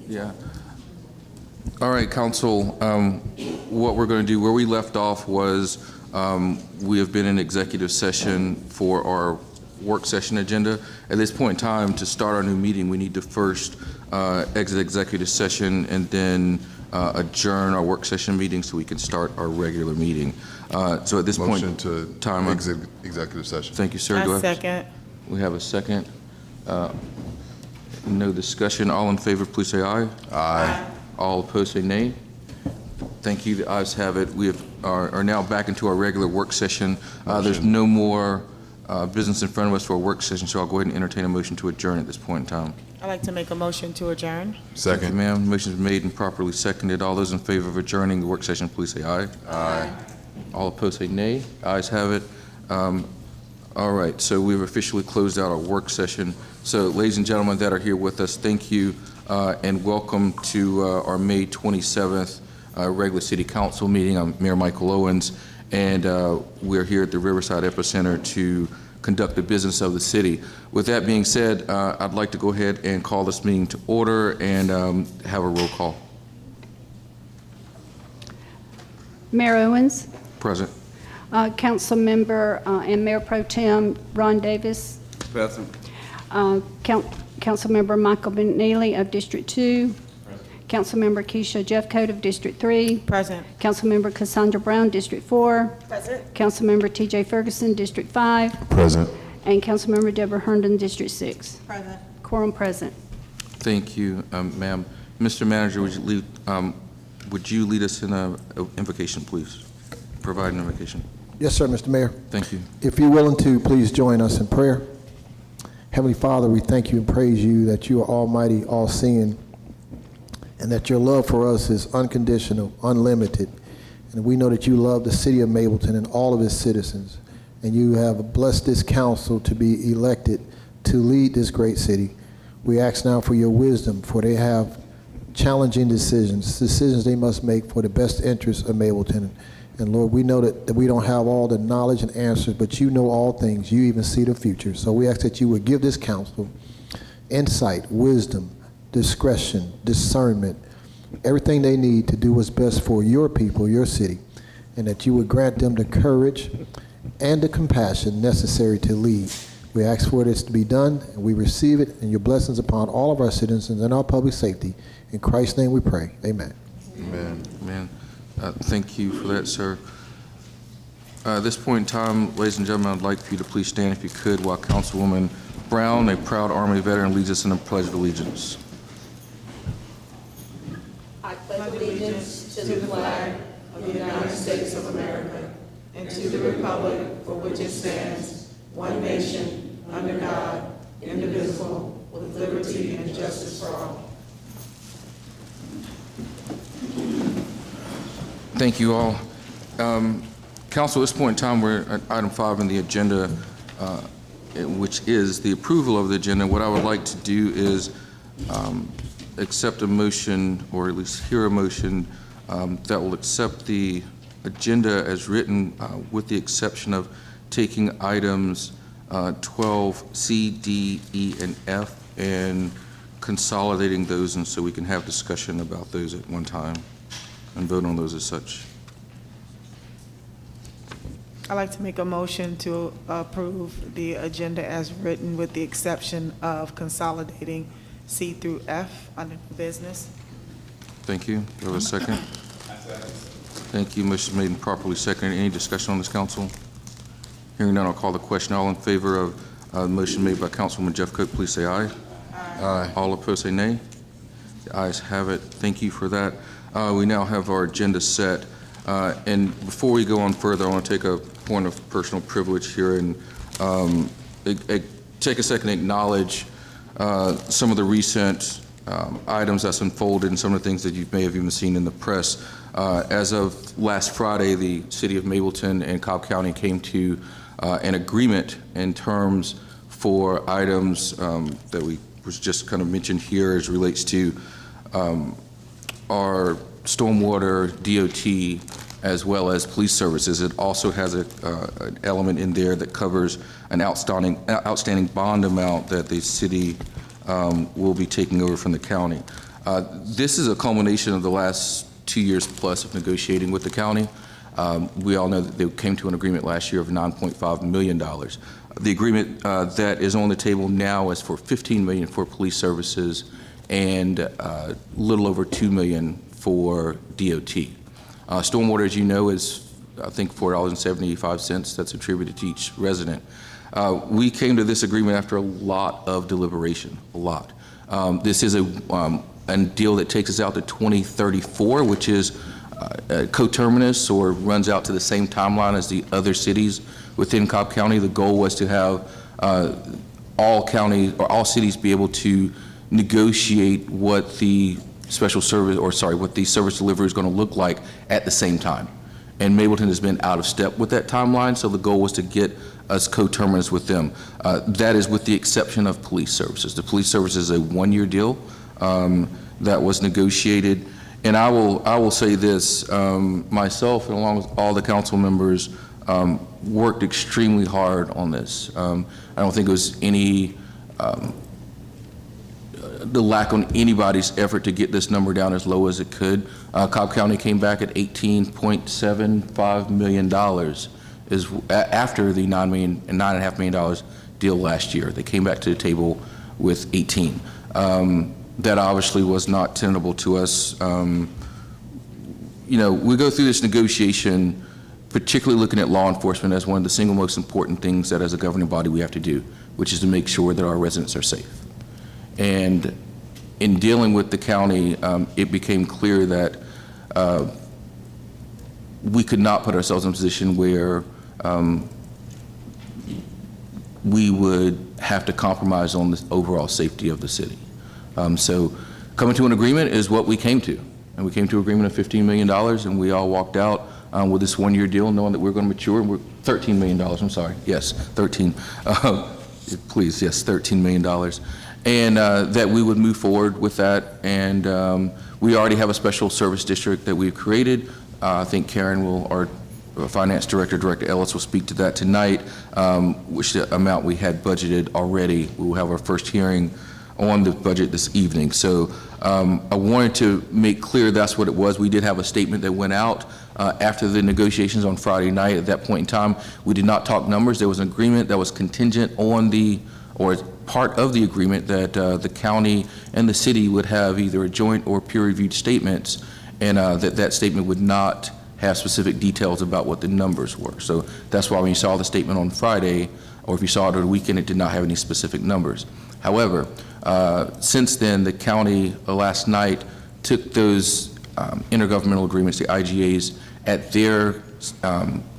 Yeah. All right, Council. What we're going to do, where we left off was we have been in executive session for our work session agenda. At this point in time, to start our new meeting, we need to first exit executive session and then adjourn our work session meeting so we can start our regular meeting. So at this Motion point to time, exit executive session. Thank you, sir. I second. We have a second. No discussion. All in favor, please say aye. Aye. All opposed, say nay. Thank you. The ayes have it. We are now back into our regular work session. There's no more business in front of us for a work session, so I'll go ahead and entertain a motion to adjourn at this point in time. I'd like to make a motion to adjourn. Thank you, Second. ma'am. Motion's made and properly seconded. All those in favor of adjourning the work session, please say aye. Aye. All opposed, say nay. Ayes have it. All right, so we've officially closed out our work session. So, ladies and gentlemen that are here with us, thank you and welcome to our May 27th regular City Council meeting. I'm Mayor Michael Owens, and we're here at the Riverside Epicenter to conduct the business of the city. With that being said, I'd like to go ahead and call this meeting to order and have a roll call. Mayor Owens. Present. Council Member and Mayor Pro Tem Ron Davis. Present. Council Member Michael McNeely of District 2. Present. Council Member Keisha Jeffcoat of District 3. Present. Council Member Cassandra Brown, District 4. Present. Council Member TJ Ferguson, District 5. Present. And Council Member Deborah Herndon, District 6. Present. Quorum present. Thank you, ma'am. Mr. Manager, would you lead us in an invocation, please? Provide an invocation. Yes, sir, Mr. Mayor. Thank you. If you're willing to, please join us in prayer. Heavenly Father, we thank you and praise you that you are almighty, all-seeing, and that your love for us is unconditional, unlimited. And we know that you love the city of Mableton and all of its citizens. And you have blessed this council to be elected to lead this great city. We ask now for your wisdom, for they have challenging decisions they must make for the best interests of Mableton. And Lord, we know that we don't have all the knowledge and answers, but you know all things. You even see the future. So we ask that you would give this council insight, wisdom, discretion, discernment, everything they need to do what's best for your people, your city, and that you would grant them the courage and the compassion necessary to lead. We ask for this to be done, and we receive it, and your blessings upon all of our citizens and our public safety. In Christ's name we pray. Amen. Amen. Amen. Thank you for that, sir. At this point in time, ladies and gentlemen, I'd like for you to please stand if you could while Councilwoman Brown, a proud Army veteran, leads us in a pledge of allegiance. I pledge allegiance to the flag of the United States of America and to the republic for which it stands, one nation, under God, indivisible, with liberty and justice for all. Thank you all. Council, at this point in time, we're at item 5 on the agenda, which is the approval of the agenda. What I would like to do is accept a motion, or at least hear a motion, that will accept the agenda as written, with the exception of taking items 12, C, D, E, and F, and consolidating those, and so we can have discussion about those at one time and vote on those as such. I'd like to make a motion to approve the agenda as written with the exception of consolidating C through F under business. Thank you. Do I have a second? Thank you. Motion made and properly seconded. Any discussion on this, council? Hearing none, I'll call the question. All in favor of the motion made by Councilwoman Jeffcoat, please say aye. Aye. All opposed, say nay. The ayes have it. Thank you for that. We now have our agenda set. And before we go on further, I want to take a point of personal privilege here and take a second to acknowledge some of the recent items that's unfolded and some of the things that you may have even seen in the press. As of last Friday, the city of Mableton and Cobb County came to an agreement in terms for items that we was just kind of mentioned here as relates to our stormwater, DOT, as well as police services. It also has an element in there that covers an outstanding bond amount that the city will be taking over from the county. This is a culmination of the last 2 years plus of negotiating with the county. We all know that they came to an agreement last year of $9.5 million. The agreement that is on the table now is for $15 million for police services and a little over $2 million for DOT. Stormwater, as you know, is I think $4.75 that's attributed to each resident. We came to this agreement after a lot of deliberation, a lot. This is a deal that takes us out to 2034, which is coterminous or runs out to the same timeline as the other cities within Cobb County. The goal was to have all counties or all cities be able to negotiate what the what the service delivery is going to look like at the same time. And Mableton has been out of step with that timeline, so the goal was to get us coterminous with them. That is with the exception of police services. The police services is a one-year deal that was negotiated. And I will say this, myself and along with all the council members worked extremely hard on this. I don't think it was any the lack on anybody's effort to get this number down as low as it could. Cobb County came back at $18.75 million is after the $9.5 million deal last year. They came back to the table with 18. That obviously was not tenable to us. You know, we go through this negotiation, particularly looking at law enforcement as one of the single most important things that as a governing body we have to do, which is to make sure that our residents are safe. And in dealing with the county, it became clear that we could not put ourselves in a position where we would have to compromise on the overall safety of the city. So coming to an agreement is what we came to. And we came to an agreement of $15 million, and we all walked out with this one-year deal knowing that we're going to mature. And we're $13 million, I'm sorry. Yes, 13. Please, yes, $13 million. And that we would move forward with that. And we already have a special service district that we've created. I think Karen will, our finance director, Director Ellis, will speak to that tonight, which the amount we had budgeted already. We will have our first hearing on the budget this evening. So I wanted to make clear that's what it was. We did have a statement that went out after the negotiations on Friday night. At that point in time, we did not talk numbers. There was an agreement that was contingent on the, or part of the agreement that the county and the city would have either a joint or peer-reviewed statements, and that statement would not have specific details about what the numbers were. So that's why when you saw the statement on Friday, or if you saw it over the weekend, it did not have any specific numbers. However, since then, the county last night took those intergovernmental agreements, the IGAs, at their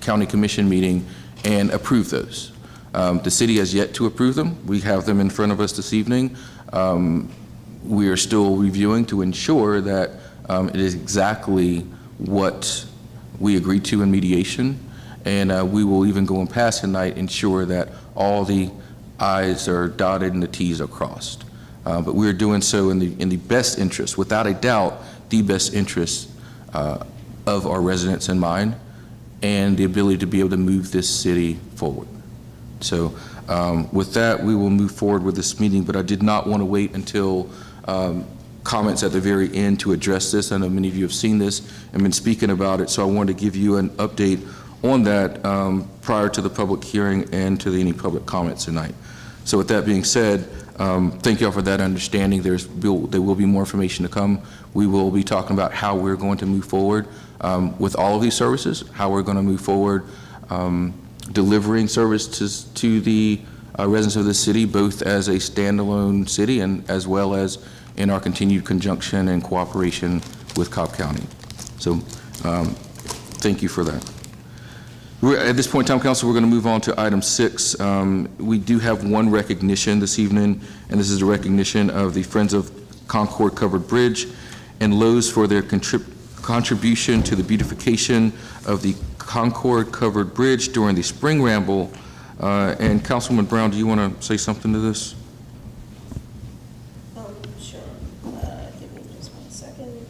county commission meeting and approved those. The city has yet to approve them. We have them in front of us this evening. We are still reviewing to ensure that it is exactly what we agreed to in mediation, and we will even go and pass tonight, ensure that all the I's are dotted and the T's are crossed. But we are doing so in the best interest, without a doubt, the best interest of our residents in mind, and the ability to be able to move this city forward. So with that, we will move forward with this meeting, but I did not want to wait until comments at the very end to address this. I know many of you have seen this and been speaking about it, so I wanted to give you an update on that prior to the public hearing and to any public comments tonight. So with that being said, thank you all for that understanding. There will be more information to come. We will be talking about how we're going to move forward with all of these services, how we're going to move forward delivering service to the residents of the city, both as a standalone city and as well as in our continued conjunction and cooperation with Cobb County. So thank you for that. At this point in time, Council, we're going to move on to item 6. We do have one recognition this evening, and this is a recognition of the Friends of Concord Covered Bridge and Lowe's for their contribution to the beautification of the Concord Covered Bridge during the Spring Ramble. And Councilwoman Brown, do you want to say something to this? Sure. Give me just 1 second.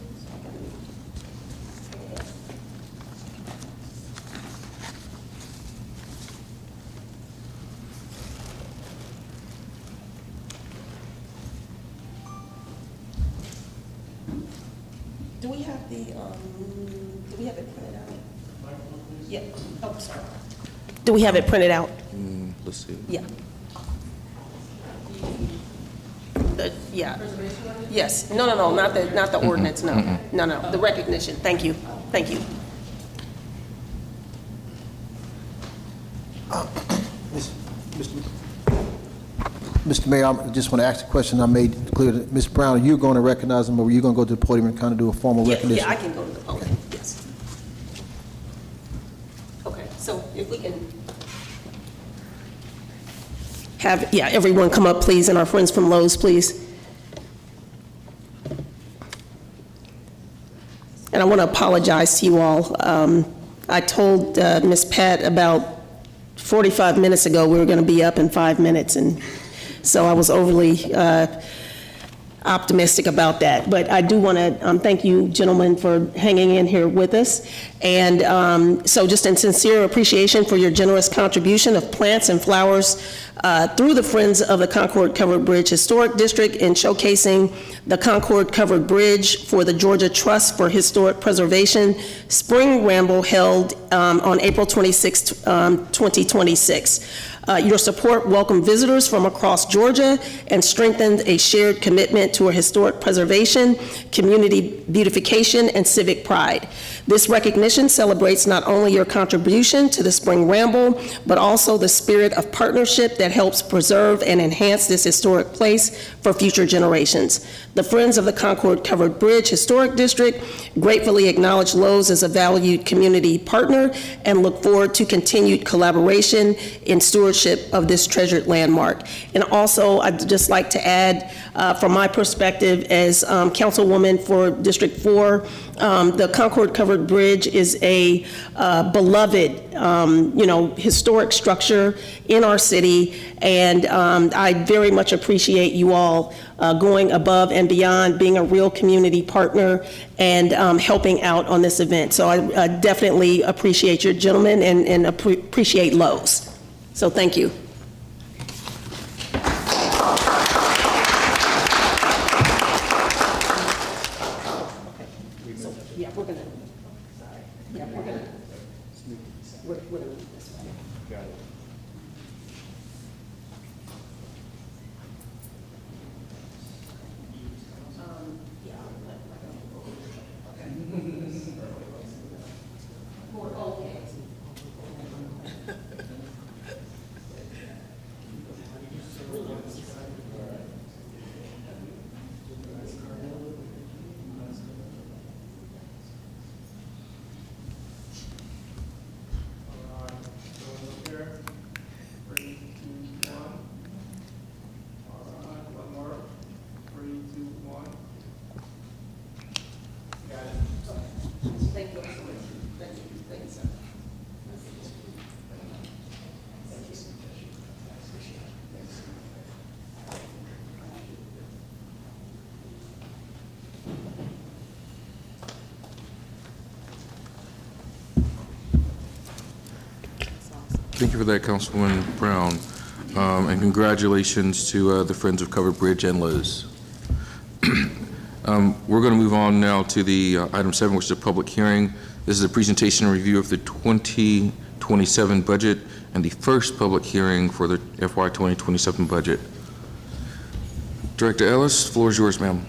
have the, do we have it printed out? Yeah, oh, sorry. Do we have it printed out? Let's see. Yeah. Yeah. Yes, no, not the ordinance, no, the recognition, thank you. Mr. Mayor, I just want to ask a question I made clear. Ms. Brown, are you going to recognize them, or are you going to go to the podium and kind of do a formal recognition? Yeah, I can go to the podium, yes. Okay, so if we can have, everyone come up, please, and our friends from Lowe's, please. And I want to apologize to you all. I told Ms. Pat about 45 minutes ago we were going to be up in 5 minutes, and so I was overly optimistic about that. But I do want to thank you, gentlemen, for hanging in here with us. And so just in sincere appreciation for your generous contribution of plants and flowers through the Friends of the Concord Covered Bridge Historic District in showcasing the Concord Covered Bridge for the Georgia Trust for Historic Preservation Spring Ramble held on April 26, 2026. Your support welcomed visitors from across Georgia and strengthened a shared commitment to historic preservation, community beautification, and civic pride. This recognition celebrates not only your contribution to the Spring Ramble, but also the spirit of partnership that helps preserve and enhance this historic place for future generations. The Friends of the Concord Covered Bridge Historic District gratefully acknowledge Lowe's as a valued community partner and look forward to continued collaboration in stewardship of this treasured landmark. And also, I'd just like to add, from my perspective as Councilwoman for District 4, the Concord Covered Bridge is a beloved, historic structure in our city, and I very much appreciate you all going above and beyond, being a real community partner, and helping out on this event. So I definitely appreciate you, gentlemen, and appreciate Lowe's. So thank you. We're gonna move this way. Got it. Thank you for that, Councilwoman Brown, and congratulations to the Friends of Covered Bridge and Liz. We're going to move on now to the item 7, which is a public hearing. This is a presentation and review of the 2027 budget and the first public hearing for the FY 2027 budget. Director Ellis, floor is yours, ma'am.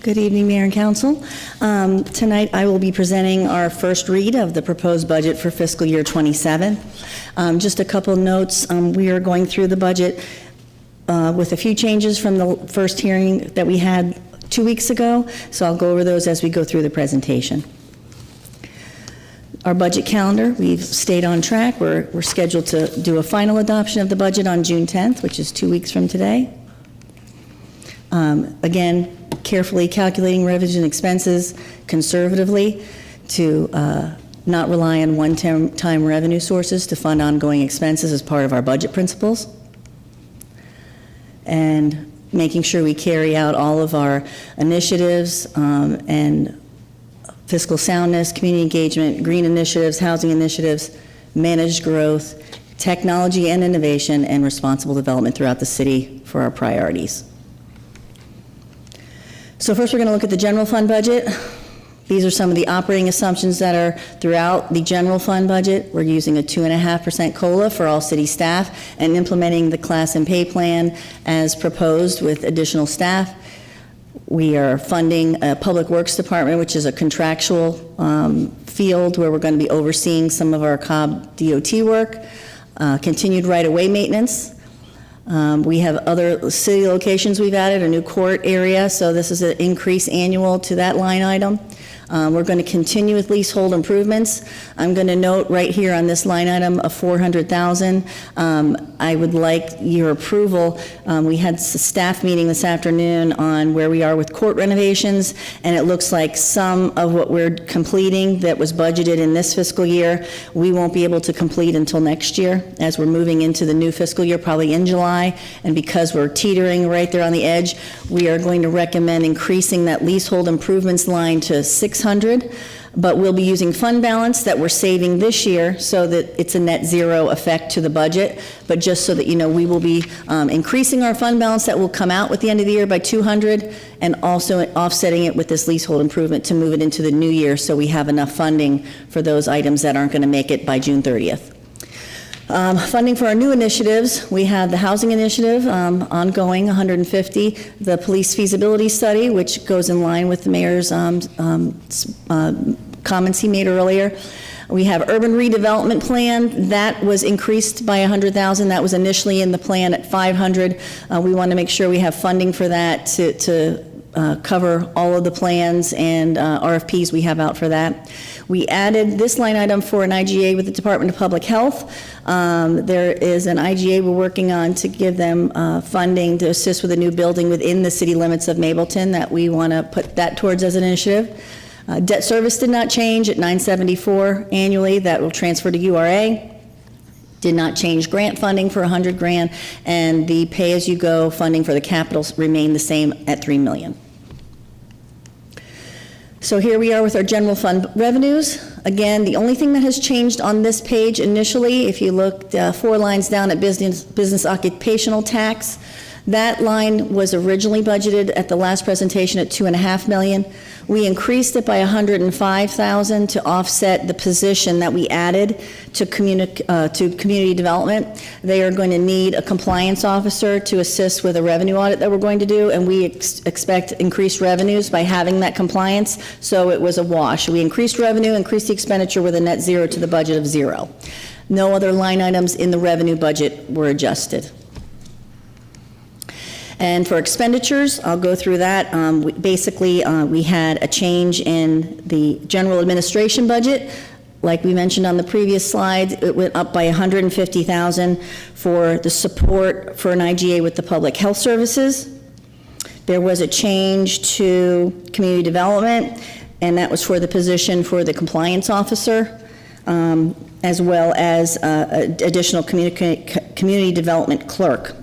Good evening, Mayor and Council. Tonight I will be presenting our first read of the proposed budget for fiscal year 27. Just a couple notes. We are going through the budget with a few changes from the first hearing that we had 2 weeks ago, so I'll go over those as we go through the presentation. Our budget calendar, we've stayed on track. We're scheduled to do a final adoption of the budget on June 10th, which is 2 weeks from today. Again, carefully calculating revenues and expenses conservatively to not rely on one-time revenue sources to fund ongoing expenses as part of our budget principles. And making sure we carry out all of our initiatives and fiscal soundness, community engagement, green initiatives, housing initiatives, managed growth, technology and innovation, and responsible development throughout the city for our priorities. So first, we're going to look at the general fund budget. These are some of the operating assumptions that are throughout the general fund budget. We're using a 2.5% COLA for all city staff and implementing the class and pay plan as proposed with additional staff. We are funding a Public Works Department, which is a contractual field where we're going to be overseeing some of our Cobb DOT work, continued right-of-way maintenance. We have other city locations we've added, a new court area, so this is an increase annual to that line item. We're going to continue with leasehold improvements. I'm going to note right here on this line item of $400,000. I would like your approval. We had a staff meeting this afternoon on where we are with court renovations, and it looks like some of what we're completing that was budgeted in this fiscal year, we won't be able to complete until next year, as we're moving into the new fiscal year, probably in July. And because we're teetering right there on the edge, we are going to recommend increasing that leasehold improvements line to $600, but we'll be using fund balance that we're saving this year so that it's a net zero effect to the budget. But just so that you know, we will be increasing our fund balance that will come out at the end of the year by $200, and also offsetting it with this leasehold improvement to move it into the new year so we have enough funding for those items that aren't going to make it by June 30th. Funding for our new initiatives, we have the housing initiative ongoing, 150, the police feasibility study, which goes in line with the mayor's comments he made earlier. We have urban redevelopment plan that was increased by $100,000. That was initially in the plan at $500. We want to make sure we have funding for that to cover all of the plans and RFPs we have out for that. We added this line item for an IGA with the Department of Public Health. There is an IGA we're working on to give them funding to assist with a new building within the city limits of Mableton that we want to put that towards as an initiative. Debt service did not change at $974 annually. That will transfer to URA. Did not change grant funding for $100 grand, and the pay-as-you-go funding for the capital remained the same at $3 million. So here we are with our general fund revenues. Again, the only thing that has changed on this page initially, if you look 4 lines down at business occupational tax, that line was originally budgeted at the last presentation at $2.5 million. We increased it by $105,000 to offset the position that we added to community development. They are going to need a compliance officer to assist with a revenue audit that we're going to do, and we expect increased revenues by having that compliance, so it was a wash. We increased revenue, increased the expenditure with a net zero to the budget of $0. No other line items in the revenue budget were adjusted. And for expenditures, I'll go through that. We had a change in the general administration budget. Like we mentioned on the previous slide, it went up by $150,000 for the support for an IGA with the public health services. There was a change to community development, and that was for the position for the compliance officer, as well as additional community development clerk.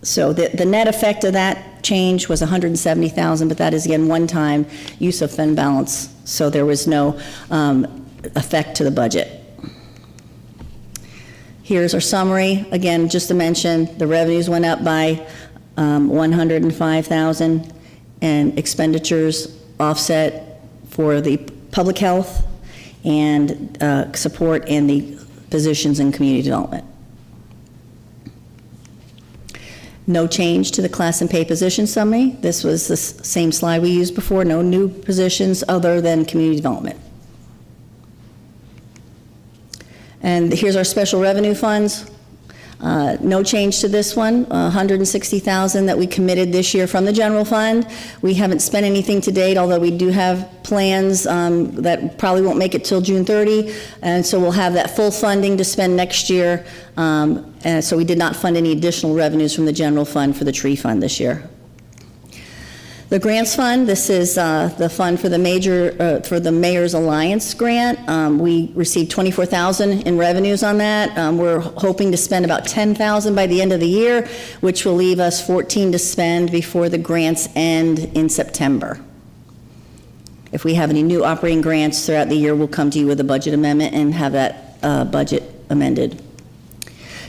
So the net effect of that change was $170,000, but that is, again, one-time use of fund balance, so there was no effect to the budget. Here's our summary. Again, just to mention, the revenues went up by $105,000, and expenditures offset for the public health and support and the positions in community development. No change to the class and pay position summary. This was the same slide we used before. No new positions other than community development. And here's our special revenue funds. No change to this one. $160,000 that we committed this year from the general fund. We haven't spent anything to date, although we do have plans that probably won't make it till June 30, and so we'll have that full funding to spend next year. And so we did not fund any additional revenues from the general fund for the tree fund this year. The grants fund, this is the fund for the Mayor's Alliance grant. We received $24,000 in revenues on that. We're hoping to spend about $10,000 by the end of the year, which will leave us $14,000 to spend before the grants end in September. If we have any new operating grants throughout the year, we'll come to you with a budget amendment and have that budget amended.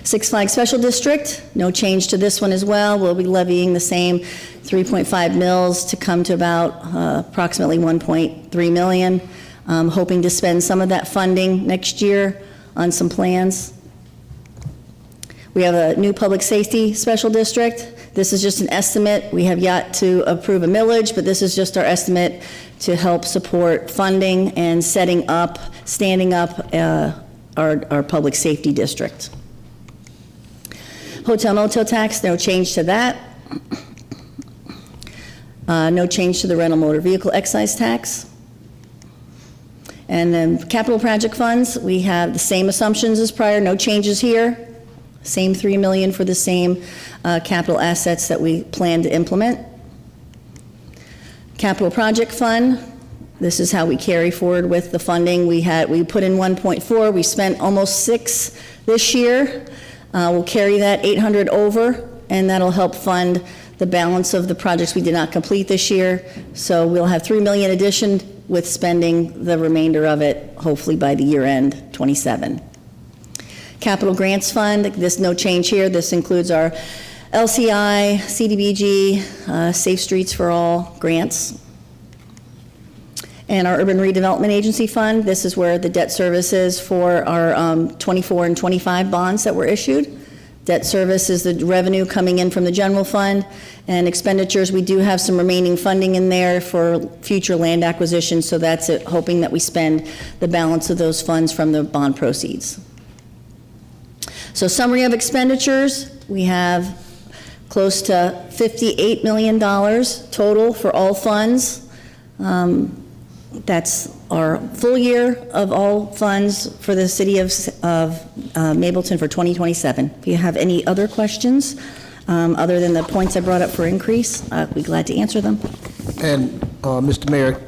Six Flags Special District, no change to this one as well. We'll be levying the same 3.5 mils to come to about approximately 1.3 million. Hoping to spend some of that funding next year on some plans. We have a new Public Safety Special District. This is just an estimate. We have yet to approve a millage, but this is just our estimate to help support funding and standing up our public safety district. Hotel motel tax, no change to that. No change to the rental motor vehicle excise tax. And then capital project funds, we have the same assumptions as prior, no changes here. Same 3 million for the same capital assets that we plan to implement. Capital project fund, this is how we carry forward with the funding. We put in 1.4, we spent almost 6 this year. We'll carry that 800 over, and that'll help fund the balance of the projects we did not complete this year. So we'll have 3 million addition with spending the remainder of it, hopefully by the year end, 27. Capital Grants Fund, there's no change here. This includes our LCI, CDBG, Safe Streets for All grants. And our Urban Redevelopment Agency Fund, this is where the debt service is for our 24 and 25 bonds that were issued. Debt service is the revenue coming in from the general fund, and expenditures, we do have some remaining funding in there for future land acquisition, so that's it, hoping that we spend the balance of those funds from the bond proceeds. So summary of expenditures, we have close to $58 million total for all funds. That's our full year of all funds for the city of Mableton for 2027. If you have any other questions, other than the points I brought up for increase, I'd be glad to answer them. And, Mr. Mayor,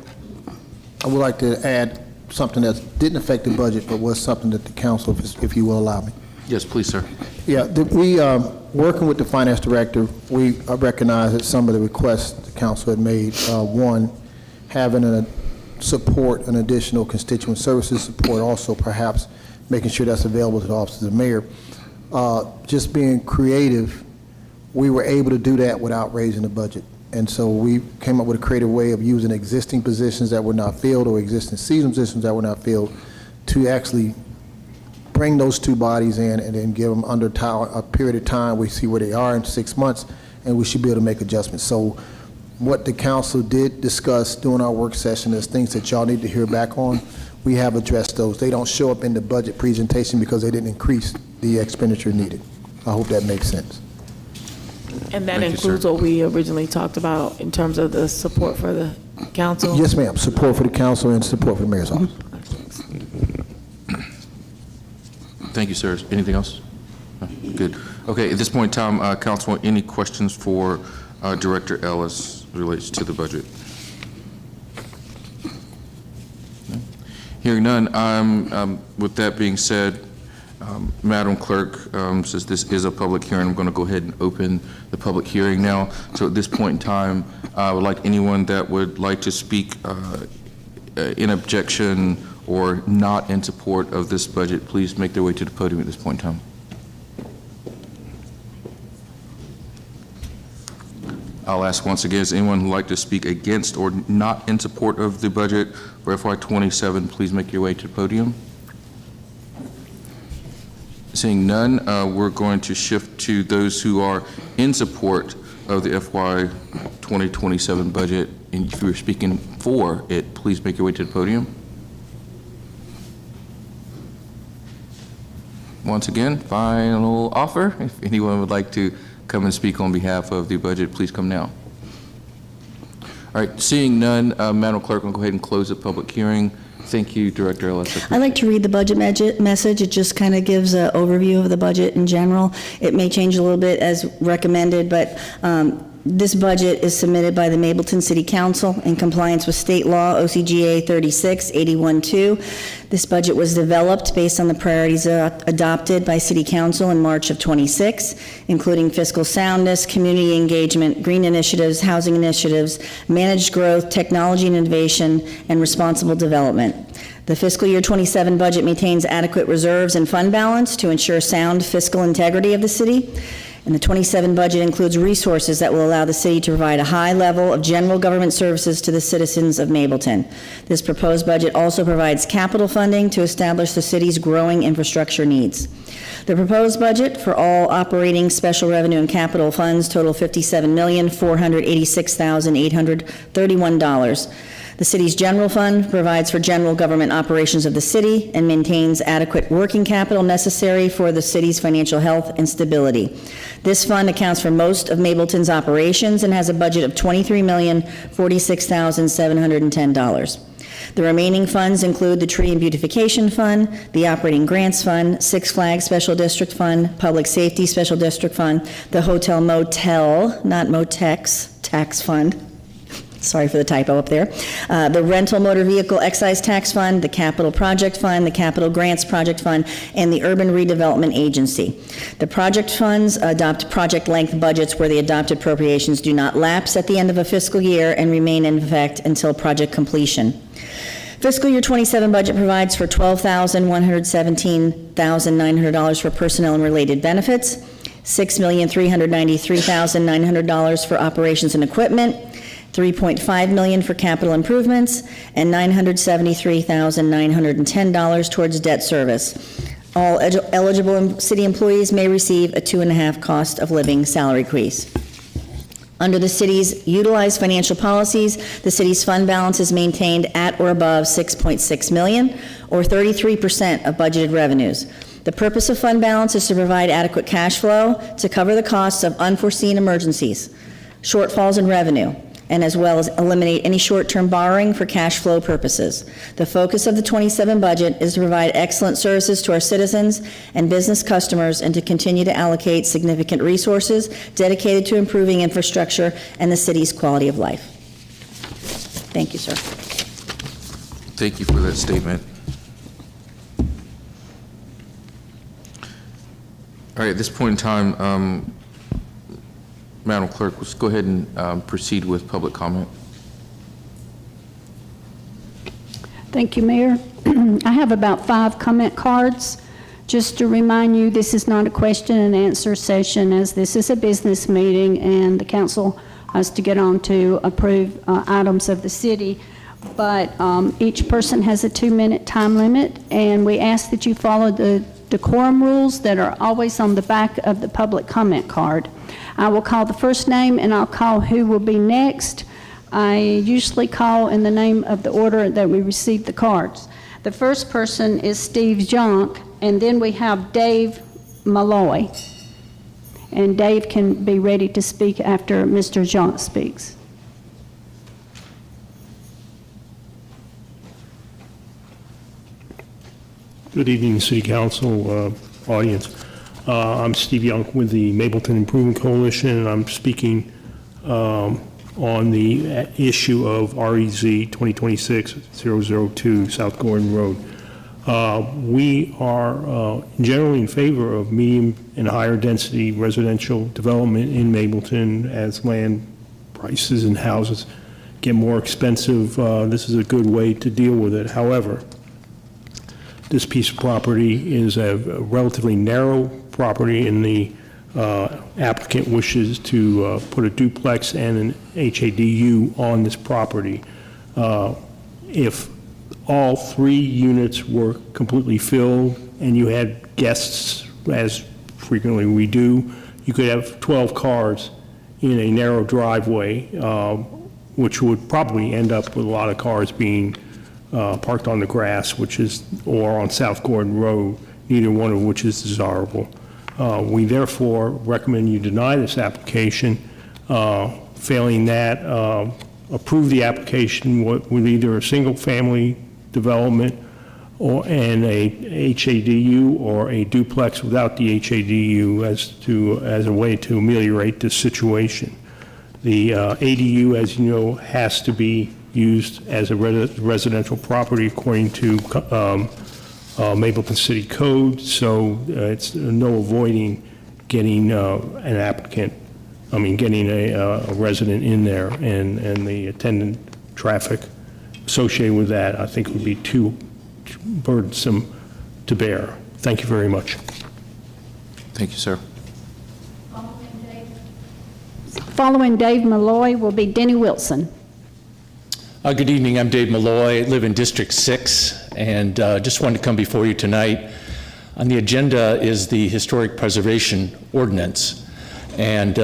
I would like to add something that didn't affect the budget, but was something that the council, if you will allow me. Yes, please, sir. Yeah, we, working with the finance director, we recognize that some of the requests the council had made, one, having an additional constituent services support, also perhaps making sure that's available to the office of the mayor. Just being creative, we were able to do that without raising the budget. And so we came up with a creative way of using existing positions that were not filled or existing seasonal positions that were not filled to actually bring those two bodies in and then give them under a period of time. We see where they are in 6 months, and we should be able to make adjustments. So what the council did discuss during our work session is things that y'all need to hear back on. We have addressed those. They don't show up in the budget presentation because they didn't increase the expenditure needed. I hope that makes sense. And that Thank you, includes sir. what we originally talked about in terms of the support for the council? Yes, ma'am. Support for the council and support for the mayor's office. Thank you, sir. Anything else? No? Good. Okay, at this point in time, council, any questions for Director Ellis relates to the budget? No? Hearing none, with that being said, Madam Clerk, since this is a public hearing, I'm going to go ahead and open the public hearing now. So at this point in time, I would like anyone that would like to speak in objection or not in support of this budget, please make their way to the podium at this point in time. I'll ask once again, is anyone who would like to speak against or not in support of the budget for FY27, please make your way to the podium. Seeing none, we're going to shift to those who are in support of the FY 2027 budget. And if you're speaking for it, please make your way to the podium. Once again, final offer. If anyone would like to come and speak on behalf of the budget, please come now. All right, seeing none, Madam Clerk, I'll go ahead and close the public hearing. Thank you, Director Ellis. I'd like to read the budget message. It just kind of gives an overview of the budget in general. It may change a little bit as recommended, but this budget is submitted by the Mableton City Council in compliance with state law OCGA 36-81-2. This budget was developed based on the priorities adopted by City Council in March of 26, including fiscal soundness, community engagement, green initiatives, housing initiatives, managed growth, technology and innovation, and responsible development. The fiscal year 27 budget maintains adequate reserves and fund balance to ensure sound fiscal integrity of the city. And the 27 budget includes resources that will allow the city to provide a high level of general government services to the citizens of Mableton. This proposed budget also provides capital funding to establish the city's growing infrastructure needs. The proposed budget for all operating special revenue and capital funds total $57,486,831. The city's general fund provides for general government operations of the city and maintains adequate working capital necessary for the city's financial health and stability. This fund accounts for most of Mableton's operations and has a budget of $23,046,710. The remaining funds include the Tree and Beautification Fund, the Operating Grants Fund, Six Flags Special District Fund, Public Safety Special District Fund, the Hotel Motel, not Motex, Tax Fund. Sorry for the typo up there. The Rental Motor Vehicle Excise Tax Fund, the Capital Project Fund, the Capital Grants Project Fund, and the Urban Redevelopment Agency. The project funds adopt project-length budgets where the adopted appropriations do not lapse at the end of a fiscal year and remain in effect until project completion. Fiscal year 27 budget provides for $12,117,900 for personnel and related benefits, $6,393,900 for operations and equipment, $3.5 million for capital improvements, and $973,910 towards debt service. All eligible city employees may receive a 2.5 cost of living salary increase. Under the city's utilized financial policies, the city's fund balance is maintained at or above $6.6 million, or 33% of budgeted revenues. The purpose of fund balance is to provide adequate cash flow to cover the costs of unforeseen emergencies, shortfalls in revenue, and as well as eliminate any short-term borrowing for cash flow purposes. The focus of the 27 budget is to provide excellent services to our citizens and business customers and to continue to allocate significant resources dedicated to improving infrastructure and the city's quality of life. Thank you, sir. Thank you for that statement. All right, at this point in time, Madam Clerk, let's go ahead and proceed with public comment. Thank you, Mayor. I have about 5 comment cards. Just to remind you, this is not a question and answer session, as this is a business meeting and the council has to get on to approve items of the city. But each person has a 2-minute time limit, and we ask that you follow the decorum rules that are always on the back of the public comment card. I will call the first name, and I'll call who will be next. I usually call in the name of the order that we received the cards. The first person is Steve Jonk, and then we have Dave Malloy. And Dave can be ready to speak after Mr. Jonk speaks. Good evening, City Council audience. I'm Steve Young with the Mableton Improvement Coalition, and I'm speaking on the issue of REZ 2026-002 South Gordon Road. We are generally in favor of medium and higher density residential development in Mableton as land prices and houses get more expensive. This is a good way to deal with it. However, this piece of property is a relatively narrow property, and the applicant wishes to put a duplex and an HADU on this property. If all 3 units were completely filled and you had guests, as frequently we do, you could have 12 cars in a narrow driveway, which would probably end up with a lot of cars being parked on the grass, or on South Gordon Road, neither one of which is desirable. We therefore recommend you deny this application. Failing that, approve the application with either a single-family development and a HADU, or a duplex without the HADU as a way to ameliorate this situation. The ADU, as you know, has to be used as a residential property according to Mableton City Code, so it's no avoiding getting an applicant, getting a resident in there, and the attendant traffic associated with that, I think, would be too burdensome to bear. Thank you very much. Thank you, sir. Following Dave Malloy will be Denny Wilson. Good evening, I'm Dave Malloy, I live in District 6, and just wanted to come before you tonight. On the agenda is the Historic Preservation Ordinance. And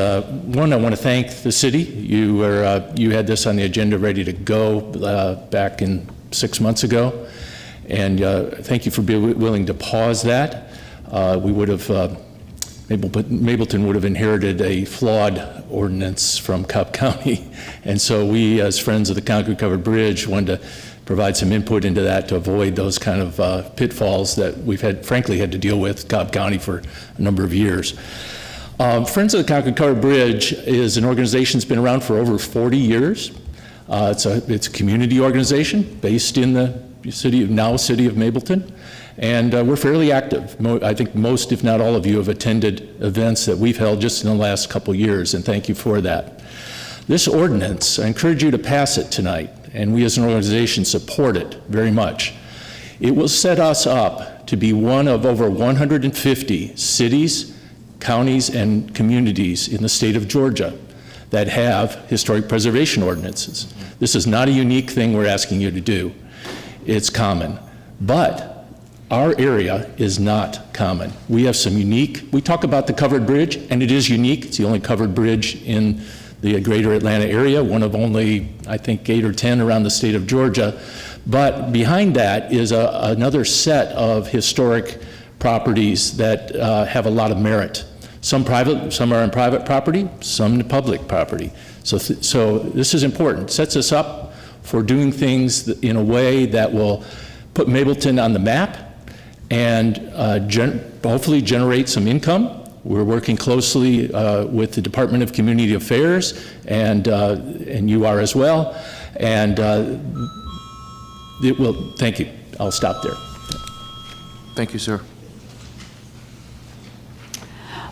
one, I want to thank the city. You had this on the agenda ready to go back in 6 months ago. And thank you for being willing to pause that. We would have, Mableton would have inherited a flawed ordinance from Cobb County. And so we, as Friends of the Concrete Covered Bridge, wanted to provide some input into that to avoid those kind of pitfalls that we've frankly had to deal with Cobb County for a number of years. Friends of the Concrete Covered Bridge is an organization that's been around for over 40 years. It's a community organization based in the city of Mableton, and we're fairly active. I think most, if not all of you, have attended events that we've held just in the last couple years, and thank you for that. This ordinance, I encourage you to pass it tonight, and we as an organization support it very much. It will set us up to be one of over 150 cities, counties, and communities in the state of Georgia that have historic preservation ordinances. This is not a unique thing we're asking you to do. It's common. But our area is not common. We have some unique, we talk about the covered bridge, and it is unique. It's the only covered bridge in the greater Atlanta area, one of only, I think, 8 or 10 around the state of Georgia. But behind that is another set of historic properties that have a lot of merit. Some private, some are on private property, some public property. So this is important. It sets us up for doing things in a way that will put Mableton on the map and hopefully generate some income. We're working closely with the Department of Community Affairs, and you are as well. And it will. Thank you. I'll stop there. Thank you, sir.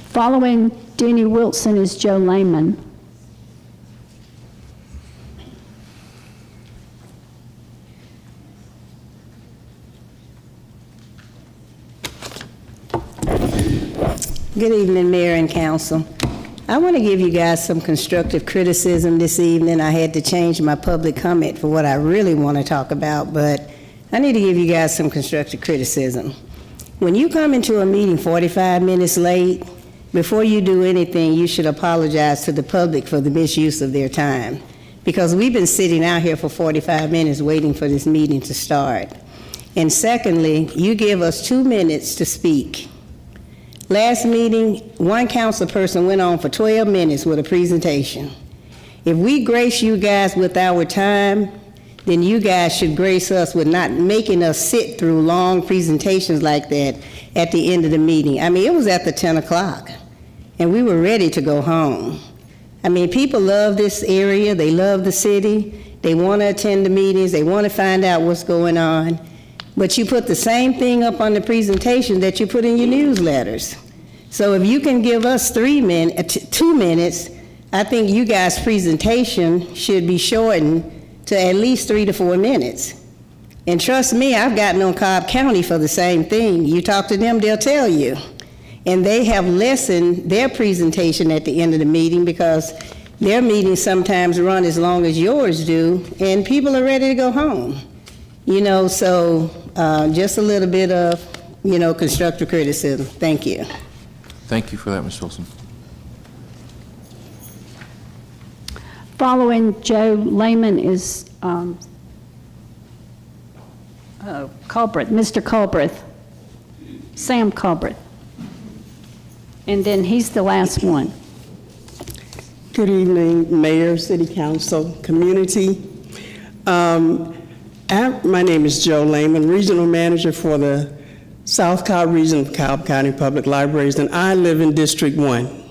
Following Denny Wilson is Joe Lehman. Good evening, Mayor and Council. I want to give you guys some constructive criticism this evening. I had to change my public comment for what I really want to talk about, but I need to give you guys some constructive criticism. When you come into a meeting 45 minutes late, before you do anything, you should apologize to the public for the misuse of their time, because we've been sitting out here for 45 minutes waiting for this meeting to start. And secondly, you give us 2 minutes to speak. Last meeting, one council person went on for 12 minutes with a presentation. If we grace you guys with our time, then you guys should grace us with not making us sit through long presentations like that at the end of the meeting. I mean, it was at the 10 o'clock, and we were ready to go home. I mean, people love this area, they love the city, they want to attend the meetings, they want to find out what's going on. But you put the same thing up on the presentation that you put in your newsletters. So if you can give us 2 minutes, I think you guys' presentation should be shortened to at least 3 to 4 minutes. And trust me, I've gotten on Cobb County for the same thing. You talk to them, they'll tell you. And they have lessened their presentation at the end of the meeting because their meetings sometimes run as long as yours do, and people are ready to go home. You know, so just a little bit of, constructive criticism. Thank you. Thank you for that, Ms. Wilson. Following Joe Lehman is Culbreth, Mr. Culbreth, Sam Culbreth. And then he's the last one. Good evening, Mayor, City Council, community. My name is Joe Lehman, Regional Manager for the South Cobb Region of Cobb County Public Libraries, and I live in District 1.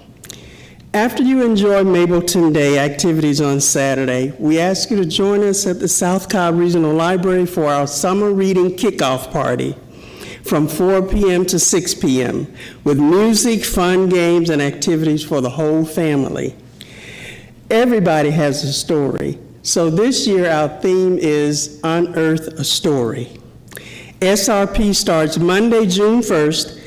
After you enjoy Mableton Day activities on Saturday, we ask you to join us at the South Cobb Regional Library for our summer reading kickoff party from 4 p.m. to 6 p.m. with music, fun, games, and activities for the whole family. Everybody has a story. So this year, our theme is Unearth a Story. SRP starts Monday, June 1st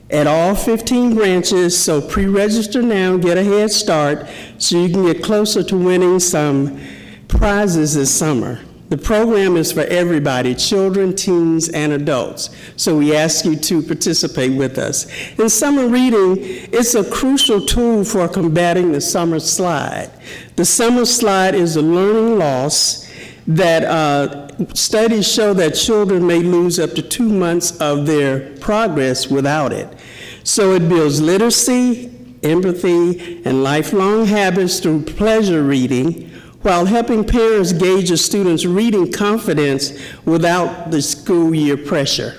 at all 15 branches, so pre-register now, get a head start, so you can get closer to winning some prizes this summer. The program is for everybody, children, teens, and adults, so we ask you to participate with us. In summer reading, it's a crucial tool for combating the summer slide. The summer slide is a learning loss that studies show that children may lose up to 2 months of their progress without it. So it builds literacy, empathy, and lifelong habits through pleasure reading, while helping parents gauge a student's reading confidence without the school year pressure.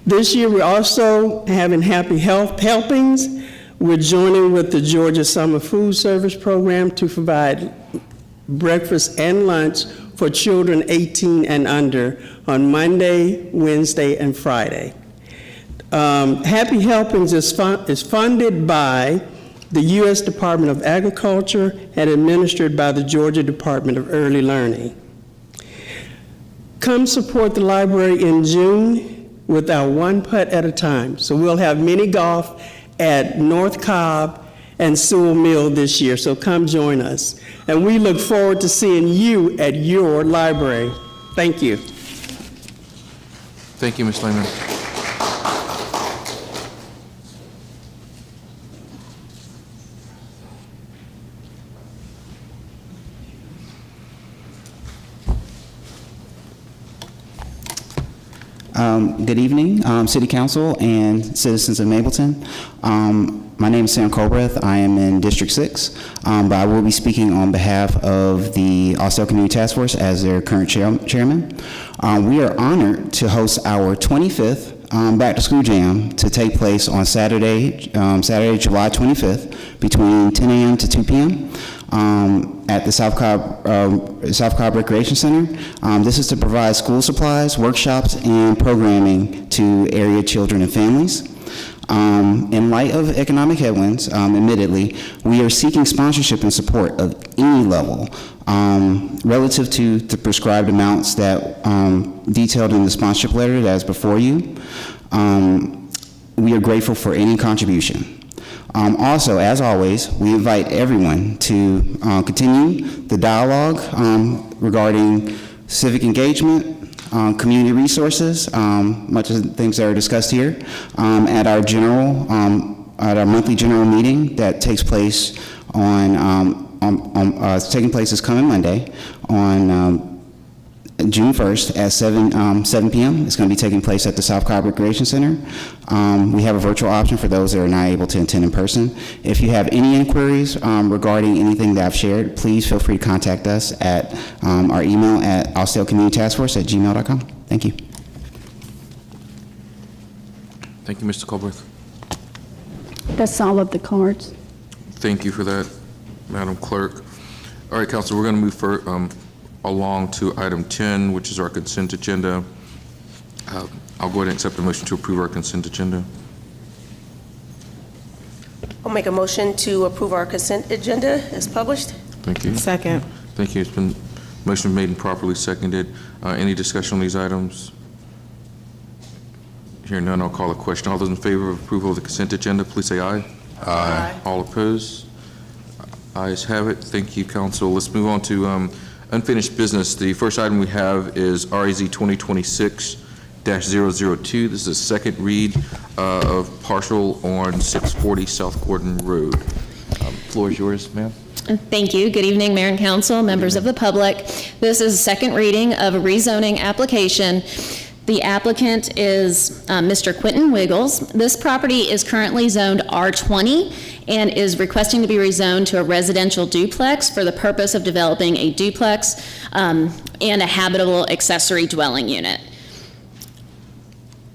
This year, we're also having Happy Helpings. We're joining with the Georgia Summer Food Service Program to provide breakfast and lunch for children 18 and under on Monday, Wednesday, and Friday. Happy Helpings is funded by the U.S. Department of Agriculture and administered by the Georgia Department of Early Learning. Come support the library in June with our one putt at a time. So we'll have mini golf at North Cobb and Sewell Mill this year, so come join us. And we look forward to seeing you at your library. Thank you. Thank you, Ms. Lehman. Good evening, City Council and citizens of Mableton. My name is Sam Colbreth. I am in District 6, but I will be speaking on behalf of the Austell Community Task Force as their current chairman. We are honored to host our 25th Back to School Jam to take place on Saturday, July 25th, between 10 a.m. to 2 p.m. At the South Cobb Recreation Center. This is to provide school supplies, workshops, and programming to area children and families. In light of economic headwinds, admittedly, we are seeking sponsorship and support of any level relative to the prescribed amounts that detailed in the sponsorship letter that is before you. We are grateful for any contribution. Also, as always, we invite everyone to continue the dialogue regarding civic engagement, community resources, much of the things that are discussed here, at our monthly general meeting that takes place taking place this coming Monday on June 1st at 7 p.m. It's going to be taking place at the South Cobb Recreation Center. We have a virtual option for those that are not able to attend in person. If you have any inquiries regarding anything that I've shared, please feel free to contact us at our email at austellcommunitytaskforce@gmail.com. Thank you. Thank you, Mr. Colbreth. That's all of the cards. Thank you for that, Madam Clerk. All right, Council, we're going to move along to item 10, which is our consent agenda. I'll go ahead and accept the motion to approve our consent agenda. I'll make a motion to approve our consent agenda as published. Thank you. Second. Thank you. It's been motion made and properly seconded. Any discussion on these items? Hearing none, I'll call a question. All those in favor of approval of the consent agenda, please say aye. Aye. All opposed? Ayes have it. Thank you, Council. Let's move on to unfinished business. The first item we have is RAZ 2026-002. This is a second read of partial on 640 South Gordon Road. Floor is yours, ma'am. Thank you. Good evening, Mayor and Council, members of the public. This is a second reading of a rezoning application. The applicant is Mr. Quentin Wiggles. This property is currently zoned R20 and is requesting to be rezoned to a residential duplex for the purpose of developing a duplex and a habitable accessory dwelling unit.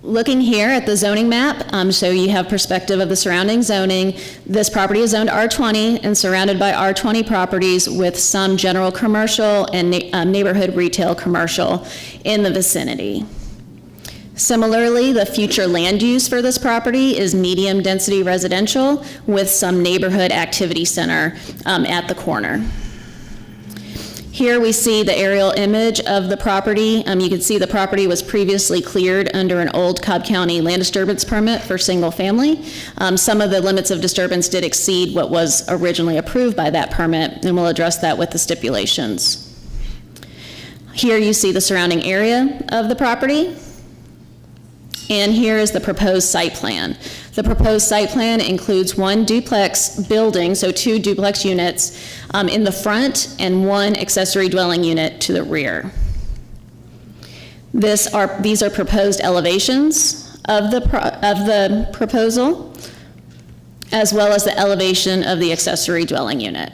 Looking here at the zoning map, so you have perspective of the surrounding zoning, this property is zoned R20 and surrounded by R20 properties with some general commercial and neighborhood retail commercial in the vicinity. Similarly, the future land use for this property is medium density residential with some neighborhood activity center at the corner. Here we see the aerial image of the property. You can see the property was previously cleared under an old Cobb County land disturbance permit for single family. Some of the limits of disturbance did exceed what was originally approved by that permit, and we'll address that with the stipulations. Here you see the surrounding area of the property. And here is the proposed site plan. The proposed site plan includes one duplex building, so 2 duplex units in the front and 1 accessory dwelling unit to the rear. These are proposed elevations of the proposal, as well as the elevation of the accessory dwelling unit.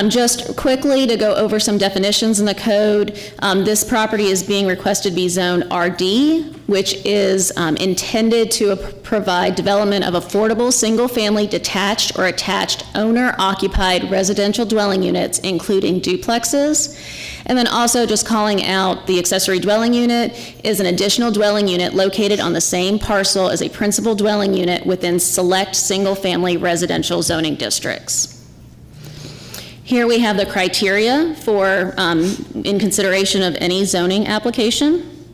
Just quickly to go over some definitions in the code, this property is being requested to be zoned RD, which is intended to provide development of affordable single-family detached or attached owner-occupied residential dwelling units, including duplexes. And then also just calling out the accessory dwelling unit is an additional dwelling unit located on the same parcel as a principal dwelling unit within select single-family residential zoning districts. Here we have the criteria for, in consideration of any zoning application.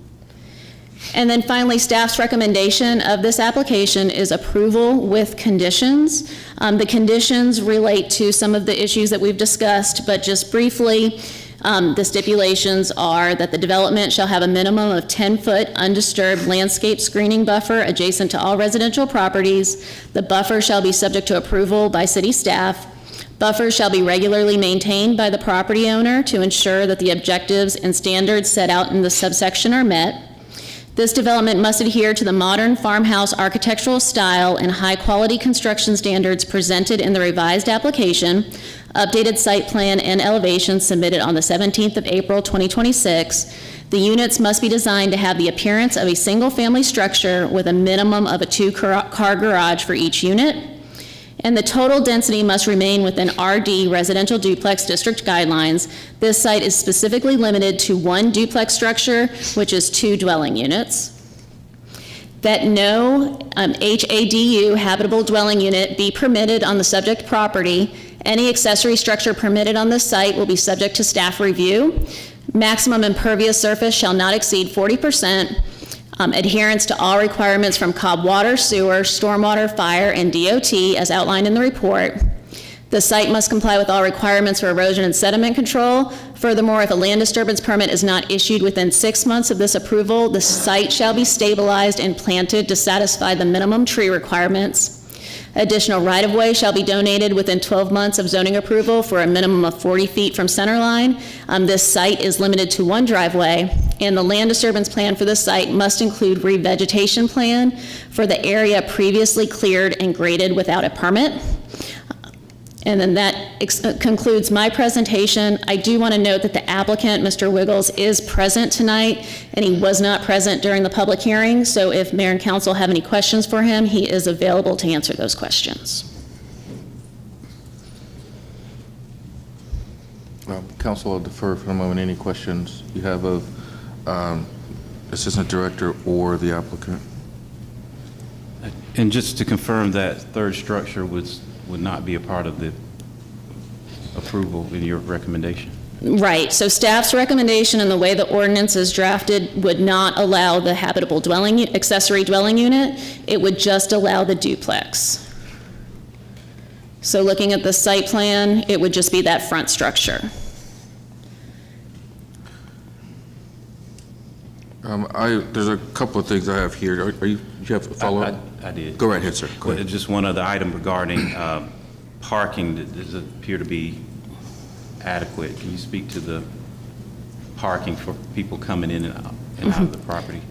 And then finally, staff's recommendation of this application is approval with conditions. The conditions relate to some of the issues that we've discussed, but just briefly, the stipulations are that the development shall have a minimum of 10-foot undisturbed landscape screening buffer adjacent to all residential properties. The buffer shall be subject to approval by city staff. Buffers shall be regularly maintained by the property owner to ensure that the objectives and standards set out in the subsection are met. This development must adhere to the modern farmhouse architectural style and high-quality construction standards presented in the revised application, updated site plan and elevation submitted on the 17th of April 2026. The units must be designed to have the appearance of a single-family structure with a minimum of a 2-car garage for each unit. And the total density must remain within RD residential duplex district guidelines. This site is specifically limited to 1 duplex structure, which is 2 dwelling units. That no HADU habitable dwelling unit be permitted on the subject property. Any accessory structure permitted on this site will be subject to staff review. Maximum impervious surface shall not exceed 40%. Adherence to all requirements from Cobb Water, Sewer, Stormwater, Fire, and DOT as outlined in the report. The site must comply with all requirements for erosion and sediment control. Furthermore, if a land disturbance permit is not issued within 6 months of this approval, the site shall be stabilized and planted to satisfy the minimum tree requirements. Additional right-of-way shall be donated within 12 months of zoning approval for a minimum of 40 feet from center line. This site is limited to 1 driveway, and the land disturbance plan for this site must include revegetation plan for the area previously cleared and graded without a permit. And then that concludes my presentation. I do want to note that the applicant, Mr. Wiggles, is present tonight, and he was not present during the public hearing, so if Mayor and Council have any questions for him, he is available to answer those questions. Council, I'll defer for a moment. Any questions you have of Assistant Director or the applicant? And just to confirm, that third structure would not be a part of the approval in your recommendation? Right, so staff's recommendation and the way the ordinance is drafted would not allow the habitable accessory dwelling unit. It would just allow the duplex. So looking at the site plan, it would just be that front structure. There's a couple of things I have here. Do you have a follow-up? I did. Go right ahead, sir. Go ahead. Just one other item regarding parking that does appear to be adequate. Can you speak to the parking for people coming in and out of the property?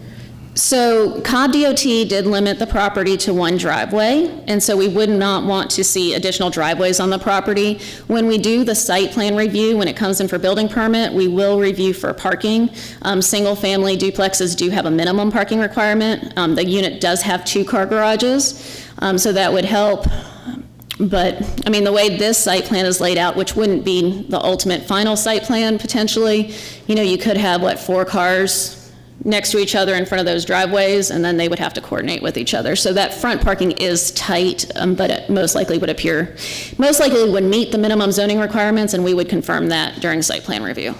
So Cobb DOT did limit the property to 1 driveway, and so we would not want to see additional driveways on the property. When we do the site plan review, when it comes in for building permit, we will review for parking. Single-family duplexes do have a minimum parking requirement. The unit does have 2-car garages, so that would help. But, I mean, the way this site plan is laid out, which wouldn't be the ultimate final site plan potentially, you know, you could have, 4 cars next to each other in front of those driveways, and then they would have to coordinate with each other. So that front parking is tight, but it most likely would meet the minimum zoning requirements, and we would confirm that during site plan review.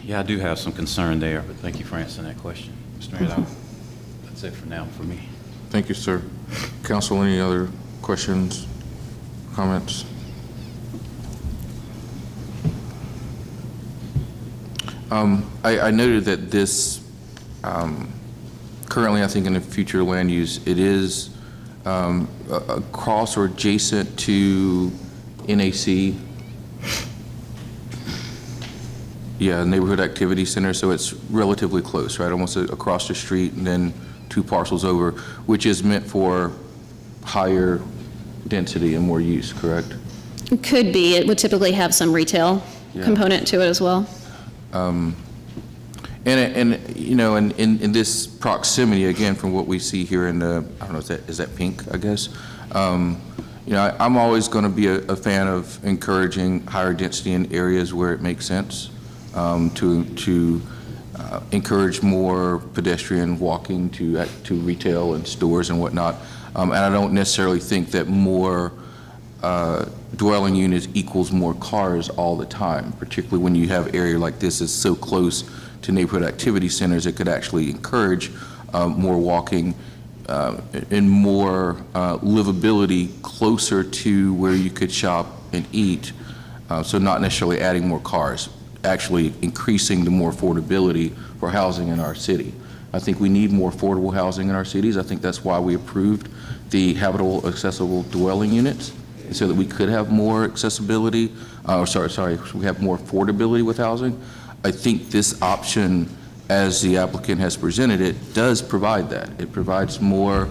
Yeah, I do have some concern there, but thank you for answering that question. Mr. Mayor, that's it for now for me. Thank you, sir. Council, any other questions, comments? I noted that this, currently, I think in the future land use, it is across or adjacent to NAC. Yeah, Neighborhood Activity Center, so it's relatively close, right? Almost across the street and then 2 parcels over, which is meant for higher density and more use, correct? It could be. It would typically have some retail component to it as well. In this proximity, again, from what we see here in the, I don't know, is that pink, I guess? I'm always going to be a fan of encouraging higher density in areas where it makes sense, to encourage more pedestrian walking to retail and stores and whatnot. And I don't necessarily think that more dwelling units equals more cars all the time, particularly when you have area like this is so close to neighborhood activity centers. It could actually encourage more walking and more livability closer to where you could shop and eat. So not necessarily adding more cars, actually increasing the more affordability for housing in our city. I think we need more affordable housing in our cities. I think that's why we approved the habitable accessible dwelling units, so that we could have more accessibility, we have more affordability with housing. I think this option, as the applicant has presented it, does provide that. It provides more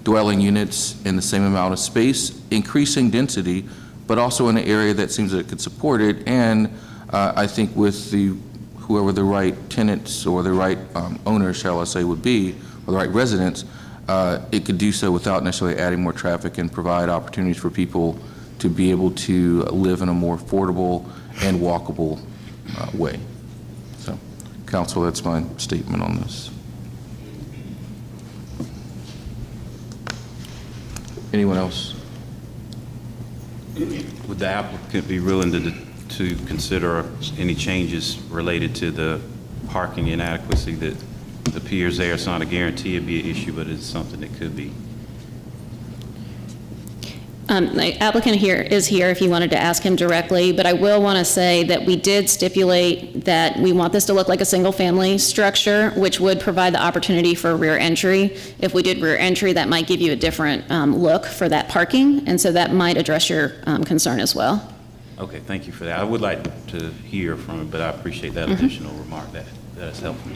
dwelling units in the same amount of space, increasing density, but also in an area that seems that it could support it. And I think with whoever the right tenants or the right owners, shall I say, would be, or the right residents, it could do so without necessarily adding more traffic and provide opportunities for people to be able to live in a more affordable and walkable way. So, Council, that's my statement on this. Anyone else? Would the applicant be willing to consider any changes related to the parking inadequacy that appears there? It's not a guarantee it'd be an issue, but it's something that could be. The applicant is here if you wanted to ask him directly, but I will want to say that we did stipulate that we want this to look like a single-family structure, which would provide the opportunity for rear entry. If we did rear entry, that might give you a different look for that parking, and so that might address your concern as well. Okay, thank you for that. I would like to hear from it, but I appreciate that additional remark. That's helpful.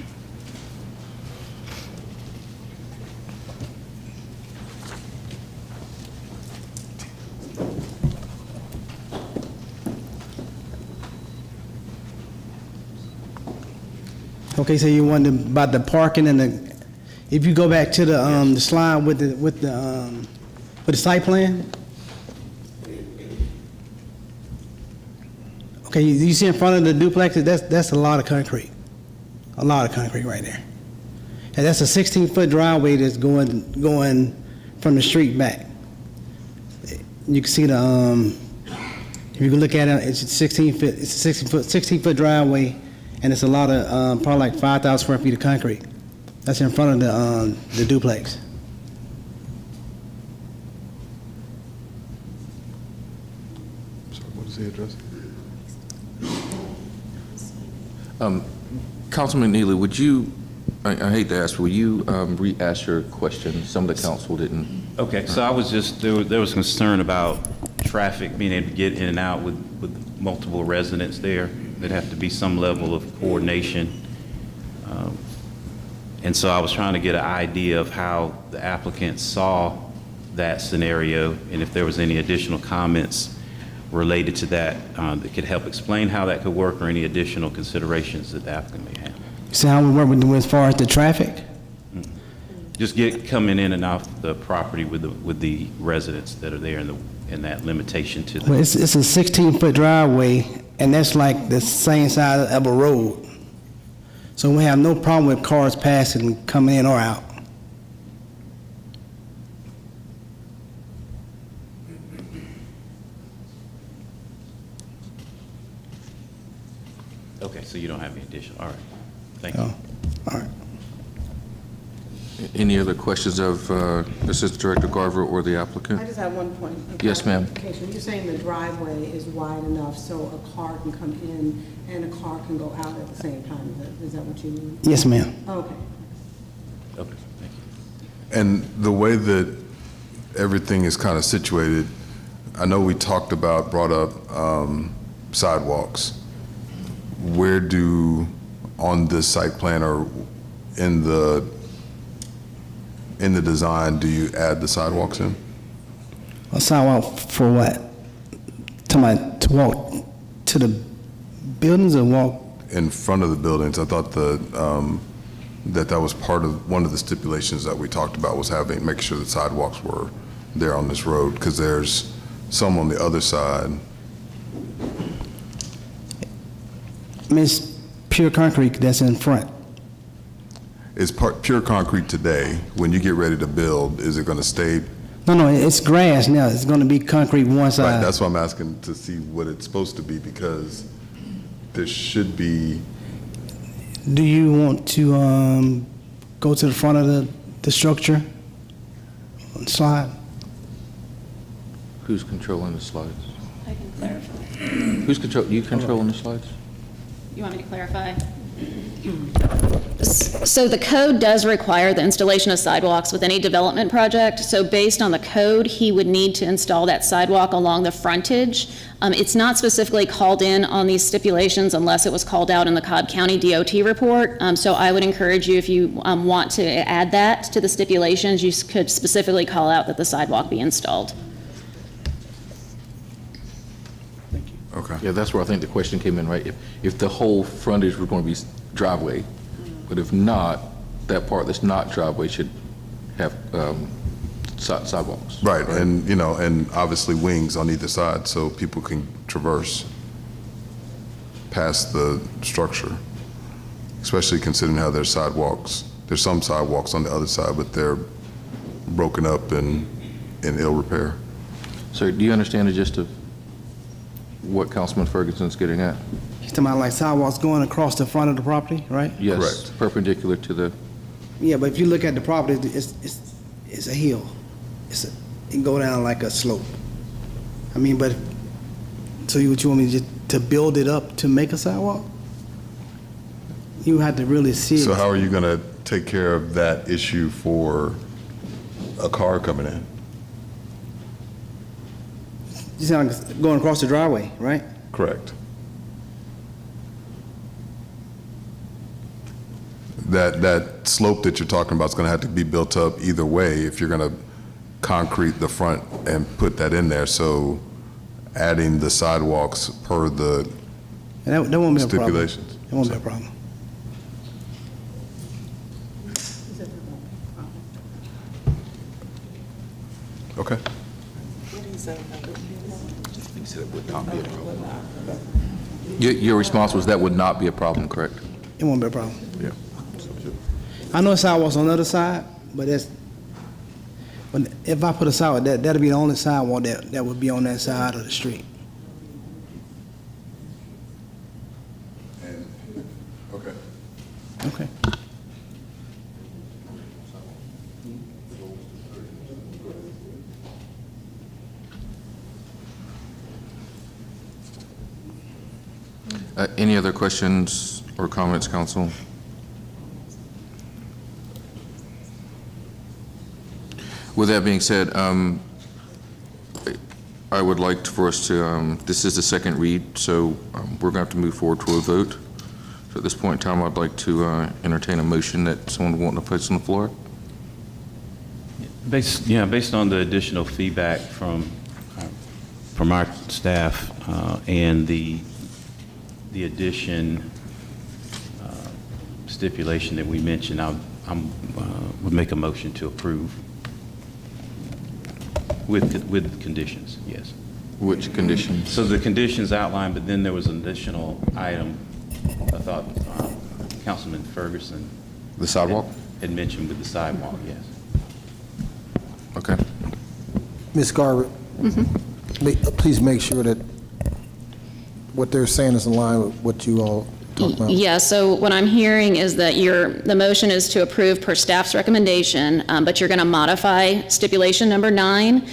Okay, so you wondered about the parking and if you go back to the slide with the site plan. Okay, you see in front of the duplexes, that's a lot of concrete. A lot of concrete right there. And that's a 16-foot driveway that's going from the street back. You can see if you can look at it, it's a 16-foot driveway, and it's a lot of, probably like 5,000 square feet of concrete. That's in front of the duplex. So what is the address? Councilman Neely, would you, I hate to ask, will you re-ask your question? Some of the council didn't. Okay, so I was just, there was concern about traffic being able to get in and out with multiple residents there. There'd have to be some level of coordination. And so I was trying to get an idea of how the applicant saw that scenario, and if there was any additional comments related to that that could help explain how that could work, or any additional considerations that the applicant may have. See how we work with as far as the traffic? Just coming in and off the property with the residents that are there, and that limitation to the. Well, it's a 16-foot driveway, and that's like the same size of a road. So we have no problem with cars passing, coming in or out. Okay, so you don't have any additional, all right. Thank you. Oh, all right. Any other questions of Assistant Director Garver or the applicant? I just have one point. of Yes, ma'am. clarification. You're saying the driveway is wide enough so a car can come in and a car can go out at the same time? Is that what you mean? Yes, ma'am. Okay. Okay, thank you. And the way that everything is kind of situated, I know we brought up sidewalks. Where on this site plan or in the design, do you add the sidewalks in? A sidewalk for what? To walk to the buildings or walk? In front of the buildings. I thought that was part of one of the stipulations that we talked about was making sure that sidewalks were there on this road, because there's some on the other side. I mean, it's pure concrete that's in front. Is pure concrete today. When you get ready to build, is it going to stay? No, it's grass now. It's going to be concrete one side. Right, that's why I'm asking to see what it's supposed to be, because there should be. Do you want to go to the front of the structure? Slide? Who's controlling the slides? I can clarify. You controlling the slides? You want me to clarify? So the code does require the installation of sidewalks with any development project. So based on the code, he would need to install that sidewalk along the frontage. It's not specifically called in on these stipulations unless it was called out in the Cobb County DOT report. So I would encourage you, if you want to add that to the stipulations, you could specifically call out that the sidewalk be installed. Okay. Yeah, that's where I think the question came in, right? If the whole frontage were going to be driveway, but if not, that part that's not driveway should have sidewalks. Right, and and obviously wings on either side so people can traverse past the structure, especially considering how there's sidewalks. There's some sidewalks on the other side, but they're broken up and in ill repair. So do you understand the gist of what Councilman Ferguson's getting at? He's talking about like sidewalks going across the front of the property, right? Yes, Correct. perpendicular to the, Yeah, but if you look at the property, it's a hill. It can go down like a slope. I mean, but, so what you want me to build it up to make a sidewalk? You have to really see it. So how are you going to take care of that issue for a car coming in? You sound like going across the driveway, right? Correct. That slope that you're talking about is going to have to be built up either way if you're going to concrete the front and put that in there. So adding the sidewalks per the And that won't be a problem. stipulations. That won't be a problem. Okay. your response was that would not be a problem, correct? It won't be a problem. Yeah. I know sidewalks on the other side, but if I put a sidewalk, that'll be the only sidewalk that would be on that side of the street. Okay. Okay. Any other questions or comments, council? With that being said, I would like for us to, this is the second read, so we're going to have to move forward to a vote. So at this point in time, I'd like to entertain a motion that someone would want to place on the floor. Based on the additional feedback from our staff and the addition stipulation that we mentioned, I would make a motion to approve with conditions, yes. Which conditions? So the conditions outlined, but then there was an additional item I thought Councilman Ferguson The sidewalk? had mentioned with the sidewalk, yes. Okay. Ms. Garrett, please make sure that what they're saying is in line with what you all talked about. Yeah, so what I'm hearing is that the motion is to approve per staff's recommendation, but you're going to modify stipulation number 9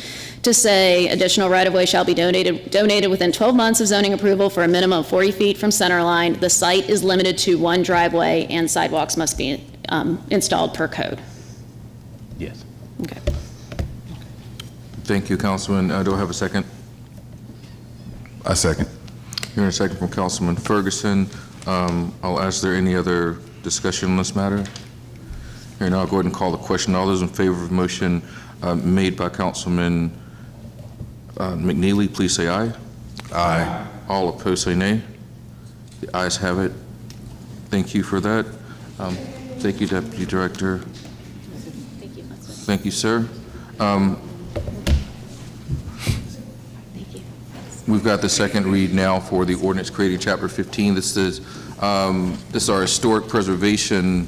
to say additional right-of-way shall be donated within 12 months of zoning approval for a minimum of 40 feet from center line. The site is limited to one driveway and sidewalks must be installed per code. Yes. Okay. Thank you, Councilman. Do I have a second? I second. Hearing a second from Councilman Ferguson. I'll ask, there any other discussion on this matter? Hearing none, I'll go ahead and call the question. All those in favor of the motion made by Councilman McNeely, please say aye. Aye. All opposed, say nay. The ayes have it. Thank you for that. Thank you, Deputy Director. Thank you. Thank you, sir. We've got the second read now for the ordinance creating Chapter 15. This is our historic preservation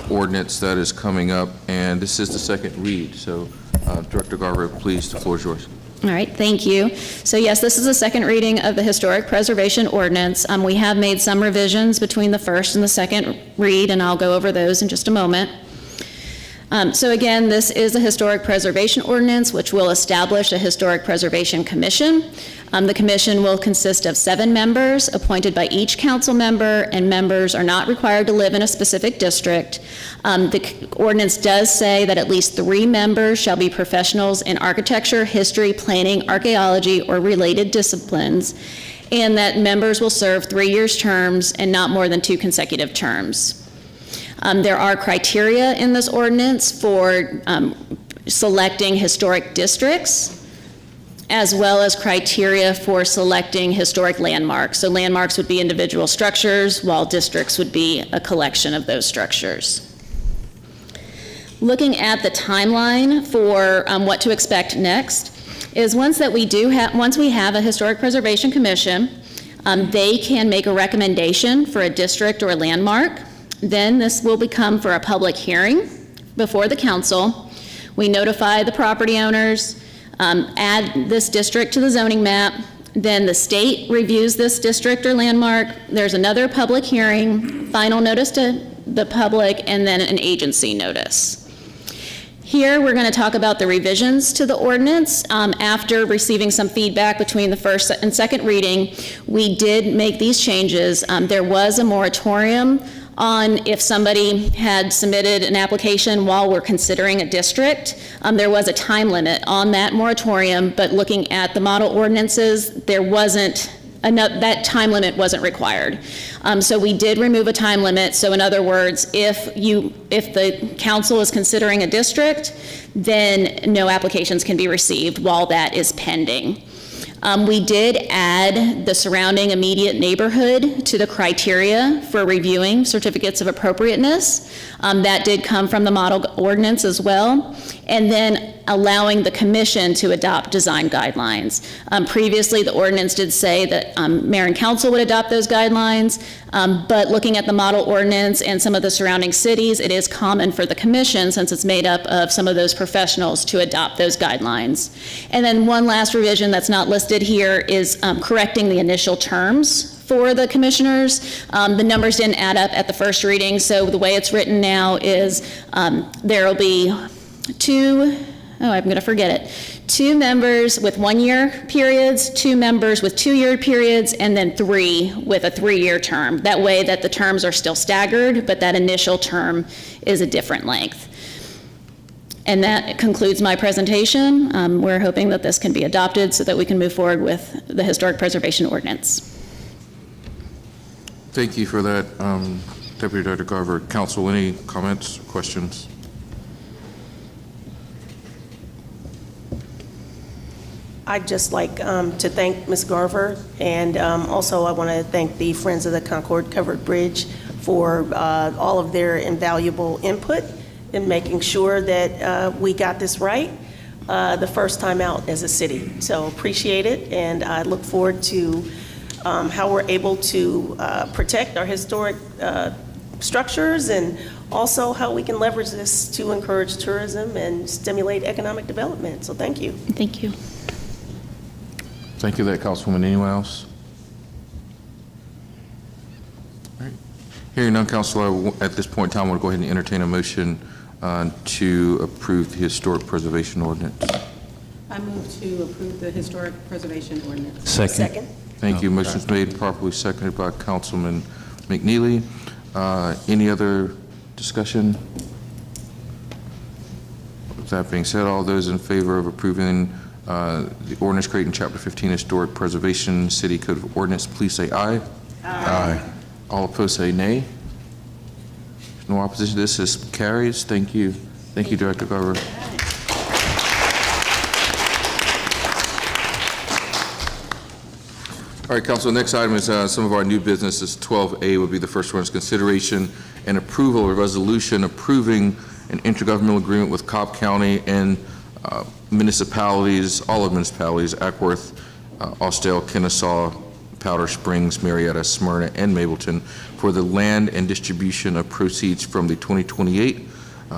ordinance that is coming up, and this is the second read. So, Director Garber, please, the floor is yours. All right, thank you. So yes, this is a second reading of the Historic Preservation Ordinance. We have made some revisions between the first and the second read, and I'll go over those in just a moment. So again, this is a Historic Preservation Ordinance, which will establish a Historic Preservation Commission. The commission will consist of 7 members appointed by each council member, and members are not required to live in a specific district. The ordinance does say that at least 3 members shall be professionals in architecture, history, planning, archaeology, or related disciplines, and that members will serve 3-year terms and not more than 2 consecutive terms. There are criteria in this ordinance for selecting historic districts, as well as criteria for selecting historic landmarks. So landmarks would be individual structures, while districts would be a collection of those structures. Looking at the timeline for what to expect next is once we have a Historic Preservation Commission, they can make a recommendation for a district or a landmark. Then this will become for a public hearing before the council. We notify the property owners, add this district to the zoning map, then the state reviews this district or landmark. There's another public hearing, final notice to the public, and then an agency notice. Here, we're going to talk about the revisions to the ordinance. After receiving some feedback between the first and second reading, we did make these changes. There was a moratorium on if somebody had submitted an application while we're considering a district. There was a time limit on that moratorium, but looking at the model ordinances, there wasn't that time limit wasn't required. So we did remove a time limit. So in other words, if the council is considering a district, then no applications can be received while that is pending. We did add the surrounding immediate neighborhood to the criteria for reviewing certificates of appropriateness. That did come from the model ordinance as well. And then allowing the commission to adopt design guidelines. Previously, the ordinance did say that mayor and council would adopt those guidelines, but looking at the model ordinance and some of the surrounding cities, it is common for the commission, since it's made up of some of those professionals, to adopt those guidelines. And then one last revision that's not listed here is correcting the initial terms for the commissioners. The numbers didn't add up at the first reading, so the way it's written now is there will be 2 members with 1-year periods, 2 members with 2-year periods, and then 3 with a 3-year term. That way that the terms are still staggered, but that initial term is a different length. And that concludes my presentation. We're hoping that this can be adopted so that we can move forward with the Historic Preservation Ordinance. Thank you for that, Deputy Director Garver. Council, any comments or questions? I'd just like to thank Ms. Garver, and also I want to thank the Friends of the Concord Covered Bridge for all of their invaluable input in making sure that we got this right the first time out as a city. So appreciate it, and I look forward to how we're able to protect our historic structures, and also how we can leverage this to encourage tourism and stimulate economic development. So thank you. Thank you. Thank you, Councilwoman. Anyone else? All right. Hearing none, Council, at this point in time, we'll go ahead and entertain a motion to approve the historic preservation ordinance. I move to approve the historic preservation ordinance. Second. Thank you. Motion's made, properly seconded by Councilman McNeely. Any other discussion? With that being said, all those in favor of approving the ordinance creating Chapter 15 Historic Preservation City Code of Ordinance, please say aye. Aye. All opposed say nay. There's no opposition. This is carries. Thank you. Thank you, Director Garber. All right, Council, the next item is some of our new businesses. 12A would be the first one. Is consideration and approval of a resolution approving an intergovernmental agreement with Cobb County and municipalities, all of municipalities, Ackworth, Austell, Kennesaw, Powder Springs, Marietta, Smyrna, and Mableton for the land and distribution of proceeds from the 2028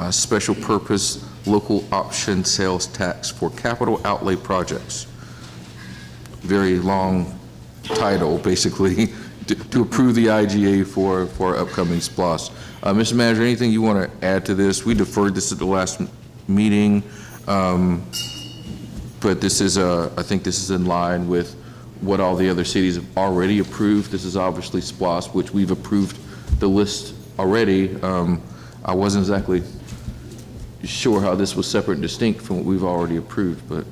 special purpose local option sales tax for capital outlay projects. Very long title, basically, to approve the IGA for upcoming SPLOST. Mr. Manager, anything you want to add to this? We deferred this at the last meeting, but this is I think this is in line with what all the other cities have already approved. This is obviously SPLOST, which we've approved the list already. I wasn't exactly sure how this was separate and distinct from what we've already approved, but.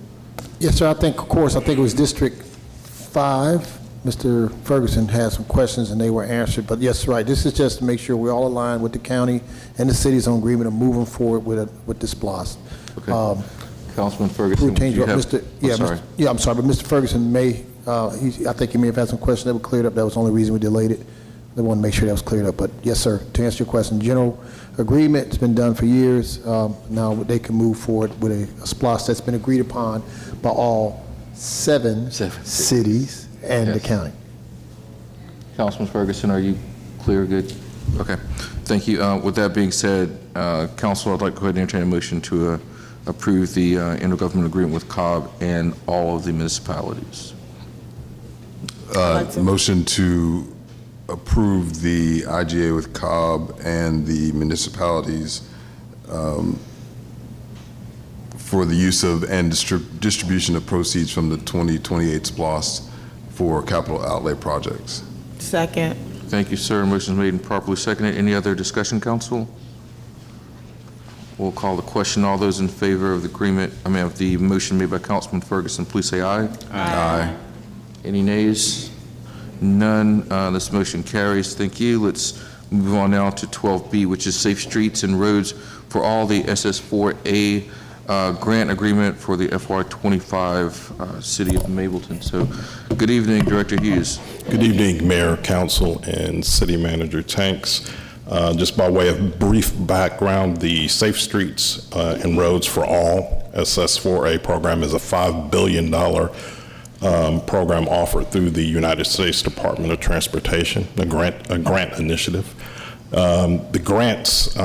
Yes, sir. I think it was District 5. Mr. Ferguson had some questions and they were answered, but yes, right. This is just to make sure we're all aligned with the county and the cities on agreement of moving forward with this SPLOST. Okay. Councilman Ferguson, I'm sorry, but Mr. Ferguson may, I think he may have had some questions that were cleared up. That was the only reason we delayed it. I want to make sure that was cleared up, but yes, sir, to answer your question, general agreement, it's been done for years. Now they can move forward with a SPLOST that's been agreed upon by all seven cities and the county. Councilman Ferguson, are you clear? Good? Okay. Thank you. With that being said, Council, I'd like to go ahead and entertain a motion to approve the intergovernmental agreement with Cobb and all of the municipalities. Motion to approve the IGA with Cobb and the municipalities for the use of and distribution of proceeds from the 2028 SPLOST for capital outlay projects. Second. Thank you, sir. Motion is made and properly seconded. Any other discussion, Council? We'll call the question. All those in favor of the motion made by Councilman Ferguson, please say aye. Aye. Any nays? None. This motion carries. Thank you. Let's move on now to 12B, which is safe streets and roads for all the SS4A grant agreement for the FY25 City of Mableton. So, good evening, Director Hughes. Good evening, Mayor, Council, and City Manager Tanks. Just by way of brief background, the Safe Streets and Roads for All SS4A program is a $5 billion program offered through the United States Department of Transportation, a grant initiative. The grants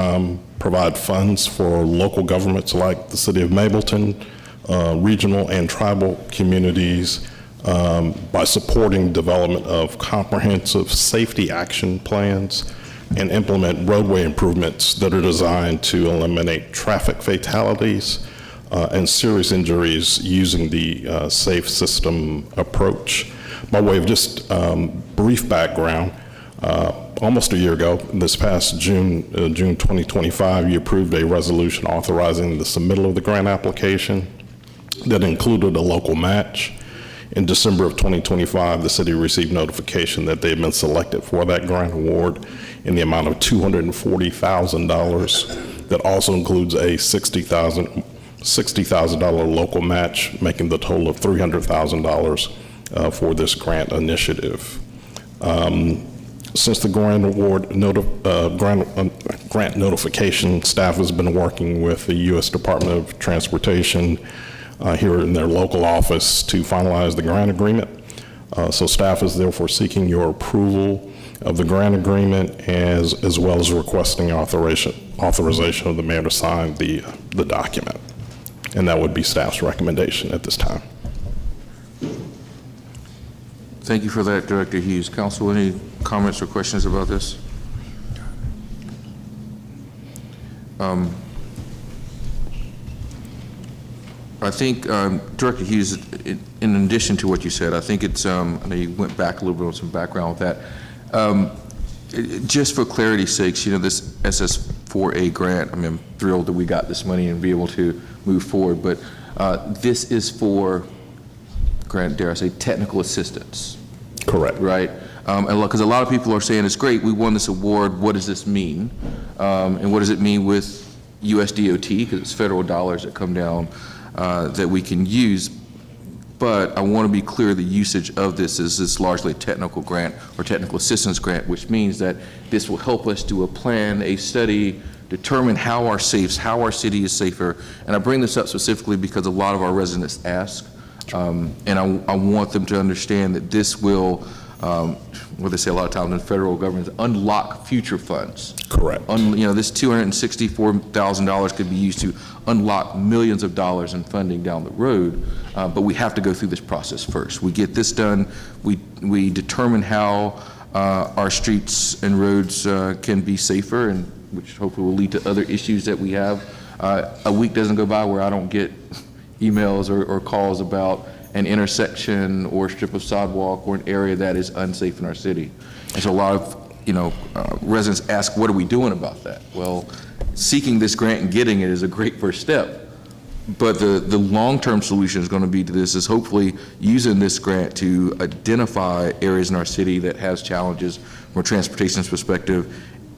provide funds for local governments like the City of Mableton, regional and tribal communities by supporting development of comprehensive safety action plans and implement roadway improvements that are designed to eliminate traffic fatalities and serious injuries using the safe system approach. By way of just brief background, almost a year ago, this past June 2025, you approved a resolution authorizing the submittal of the grant application that included a local match. In December of 2025, the city received notification that they had been selected for that grant award in the amount of $240,000. That also includes a $60,000 local match, making the total of $300,000 for this grant initiative. Since the grant award grant notification, staff has been working with the U.S. Department of Transportation here in their local office to finalize the grant agreement. So staff is therefore seeking your approval of the grant agreement as well as requesting authorization of the mayor to sign the document. And that would be staff's recommendation at this time. Thank you for that, Director Hughes. Council, any comments or questions about this? I think, Director Hughes, in addition to what you said, I think it's, I know you went back a little bit on some background with that. Just for clarity's sakes, you know, this SS4A grant, I mean, I'm thrilled that we got this money and be able to move forward, but this is for, grant, dare I say, technical assistance. Correct. Right? And because a lot of people are saying, it's great, we won this award, what does this mean? And what does it mean with USDOT, because it's federal dollars that come down that we can use. But I want to be clear, the usage of this is largely a technical grant or technical assistance grant, which means that this will help us do a plan, a study, determine how our city is safer. And I bring this up specifically because a lot of our residents ask, and I want them to understand that this will, what they say a lot of times in federal government, unlock future funds. Correct. You know, this $264,000 could be used to unlock millions of dollars in funding down the road, but we have to go through this process first. We get this done, we determine how our streets and roads can be safer, and which hopefully will lead to other issues that we have. A week doesn't go by where I don't get emails or calls about an intersection or strip of sidewalk or an area that is unsafe in our city. And so a lot of, you know, residents ask, what are we doing about that? Well, seeking this grant and getting it is a great first step. But the long-term solution is going to be to this is hopefully using this grant to identify areas in our city that has challenges from a transportation perspective,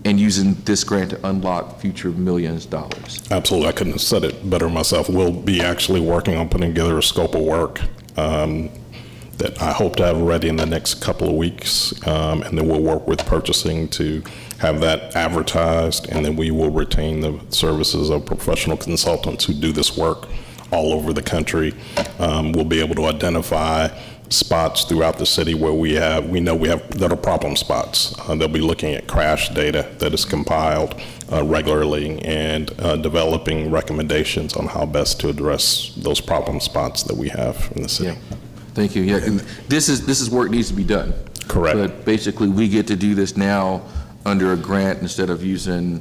and using this grant to unlock future millions of dollars. Absolutely. I couldn't have said it better myself. We'll be actually working on putting together a scope of work that I hope to have ready in the next couple of weeks, and then we'll work with purchasing to have that advertised, and then we will retain the services of professional consultants who do this work all over the country. We'll be able to identify spots throughout the city where we know we have that are problem spots. They'll be looking at crash data that is compiled regularly and developing recommendations on how best to address those problem spots that we have in the city. Yeah. Thank you. Yeah, and this is work needs to be done. Correct. But basically, we get to do this now under a grant instead of using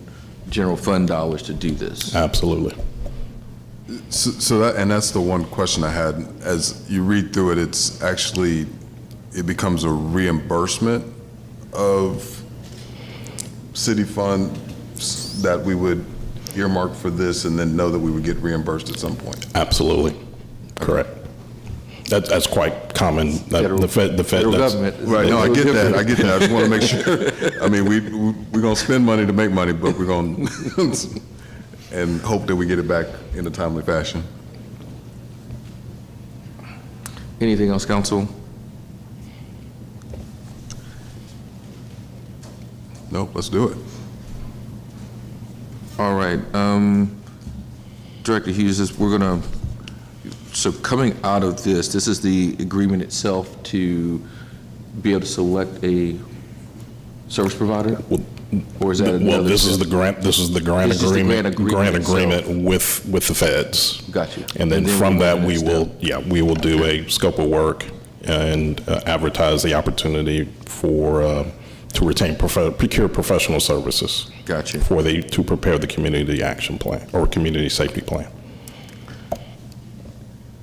general fund dollars to do this. Absolutely. So that's the one question I had. As you read through it, it becomes a reimbursement of city funds that we would earmark for this and then know that we would get reimbursed at some point. Absolutely. Correct. That's quite common. The federal government. Right. No, I get that. I just want to make sure. I mean, we're going to spend money to make money, but we're going to and hope that we get it back in a timely fashion. Anything else, council? Nope, let's do it. All right. Director Hughes, we're going to, so coming out of this is the agreement itself to be able to select a service provider? Or is that another? Well, this is the grant. This is the grant agreement. Grant agreement with the feds. Gotcha. And then from that, we will do a scope of work and advertise the opportunity for to retain procure professional services. Gotcha. To prepare the community action plan or community safety plan.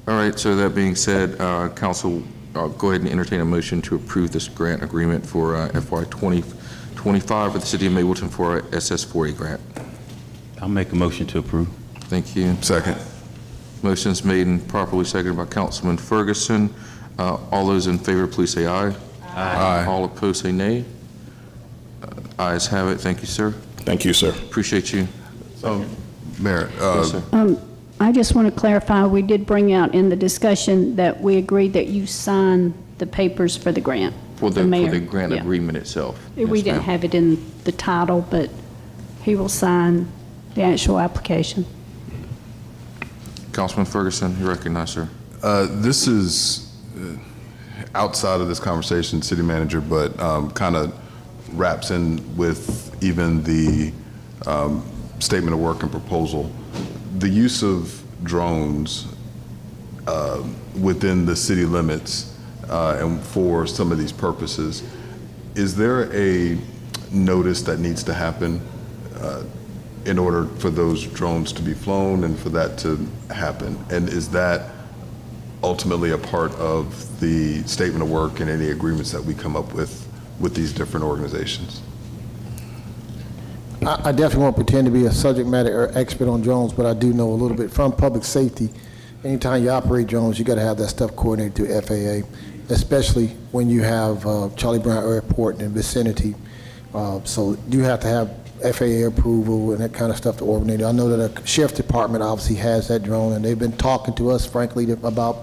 All right. So that being said, council, I'll go ahead and entertain a motion to approve this grant agreement for FY 2025 with the City of Mableton for our SS4A grant. I'll make a motion to approve. Thank you. Second. Motion's made and properly seconded by Councilman Ferguson. All those in favor, please say aye. Aye. All opposed, say nay. Ayes have it. Thank you, sir. Thank you, sir. Appreciate you. Mayor, Yes, sir. I just want to clarify, we did bring out in the discussion that we agreed that you sign the papers for the grant. For the mayor. grant Yeah. agreement itself. We Yes, didn't ma'am. have it in the title, but he will sign the actual application. Councilman Ferguson, you recognize, sir. this is, outside of this conversation, city manager, but kind of wraps in with even the statement of work and proposal. The use of drones within the city limits and for some of these purposes, is there a notice that needs to happen in order for those drones to be flown and for that to happen? And is that ultimately a part of the statement of work and any agreements that we come up with these different organizations? I definitely won't pretend to be a subject matter expert on drones, but I do know a little bit from public safety. Anytime you operate drones, you got to have that stuff coordinated through FAA, especially when you have Charlie Brown Airport in the vicinity. So you have to have FAA approval and that kind of stuff to coordinate. I know that the sheriff's department obviously has that drone, and they've been talking to us, frankly, about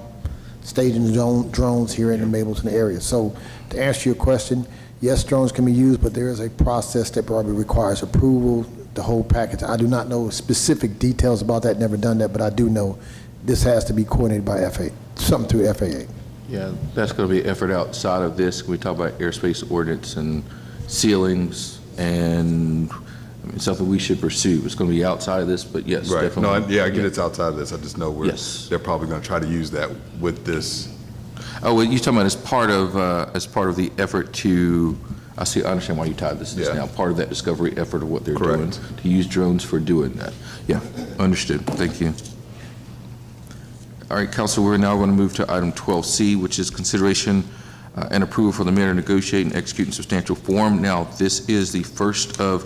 staging drones here in the Mableton area. So to answer your question, yes, drones can be used, but there is a process that probably requires approval, the whole package. I do not know specific details about that, never done that, but I do know this has to be coordinated by FAA, something through FAA. Yeah, that's going to be an effort outside of this. We talk about airspace ordinance and ceilings, and I mean, something we should pursue. It's going to be outside of this, but yes, Right. definitely. No, yeah, I get it's outside of this. I just know Yes. they're probably going to try to use that with this. Oh, well, you're talking about as part of the effort to, I see, I understand why you tied this Yeah. now, part of that discovery effort of what they're Correct. doing, to use drones for doing that. Yeah, understood. Thank you. All right, Council, we're now going to move to item 12C, which is consideration and approval for the mayor to negotiate and execute in substantial form. Now, this is the first of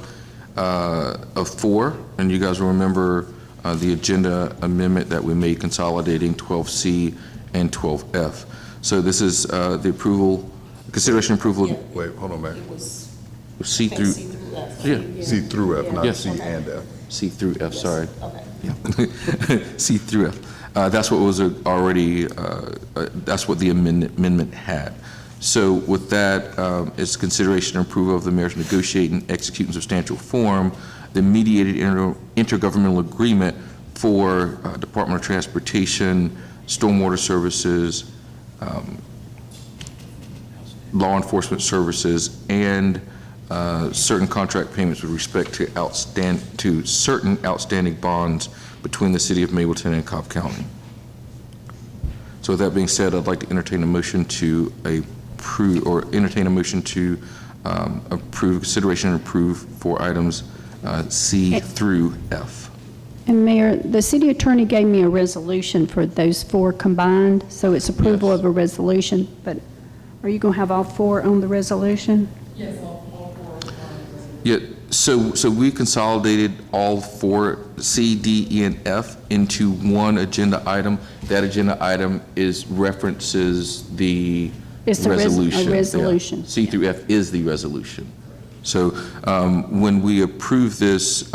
four, and you guys will remember the agenda amendment that we made consolidating 12C and 12F. So this is the approval, consideration approval. Wait, hold on, Mayor. C through, yeah, C through F, not Yes. C and F. C through F, sorry. Yeah. C through F. That's what was already, that's what the amendment had. So with that, it's consideration and approval of the mayor's negotiate and execute in substantial form the mediated intergovernmental agreement for Department of Transportation, Stormwater Services, law enforcement services, and certain contract payments with respect to certain outstanding bonds between the city of Mableton and Cobb County. So with that being said, I'd like to entertain a motion to approve, or entertain a motion to approve, consideration and approve for items C through F. And Mayor, the city attorney gave me a resolution for those four combined, so it's approval Yes. of a resolution, but are you going to have all four on the resolution? Yeah, so we consolidated all four, C, D, E, and F into one agenda item. That agenda item references the It's a resolution. resolution. Yeah. C through F is the resolution. So when we approve this,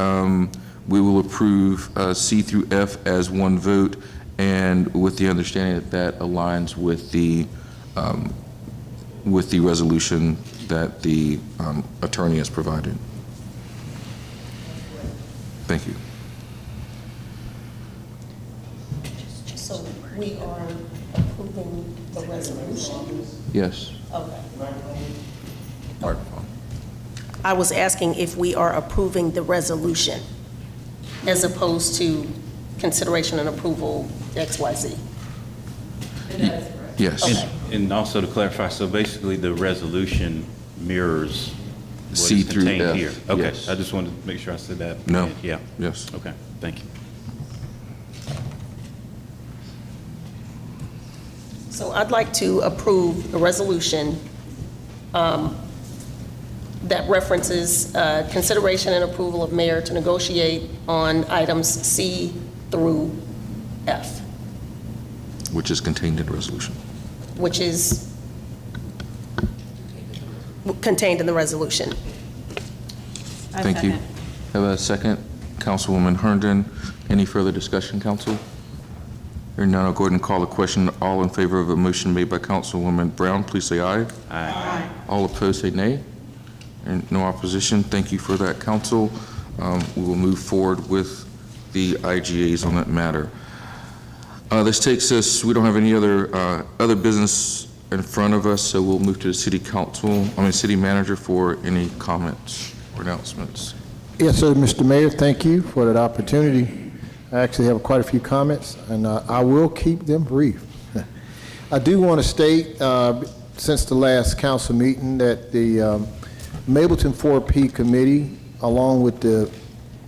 we will approve C through F as one vote, and with the understanding that that aligns with the resolution that the attorney has provided. Thank you. So we are approving the resolution? Yes. Okay. Microphone. I was asking if we are approving the resolution as opposed to consideration and approval XYZ. Yes. Okay. And also to clarify, so basically the resolution mirrors what C is through contained F, here? Okay, yes. I just wanted to make sure I said that. No. Yeah, Yes. okay, thank you. So I'd like to approve a resolution that references consideration and approval of mayor to negotiate on items C through F, Which is contained in the resolution. which is contained in the resolution. Thank you. Have a second, Councilwoman Herndon. Any further discussion, council? Hearing none, I'll go ahead and call the question. All in favor of a motion made by Councilwoman Brown, please say aye. Aye. All opposed, say nay. And no opposition. Thank you for that, council. We will move forward with the IGAs on that matter. This takes us, we don't have any other business in front of us, so we'll move to the city manager for any comments or announcements. Yes, sir, Mr. Mayor, thank you for that opportunity. I actually have quite a few comments, and I will keep them brief. I do want to state, since the last council meeting, that the Mableton 4P committee, along with the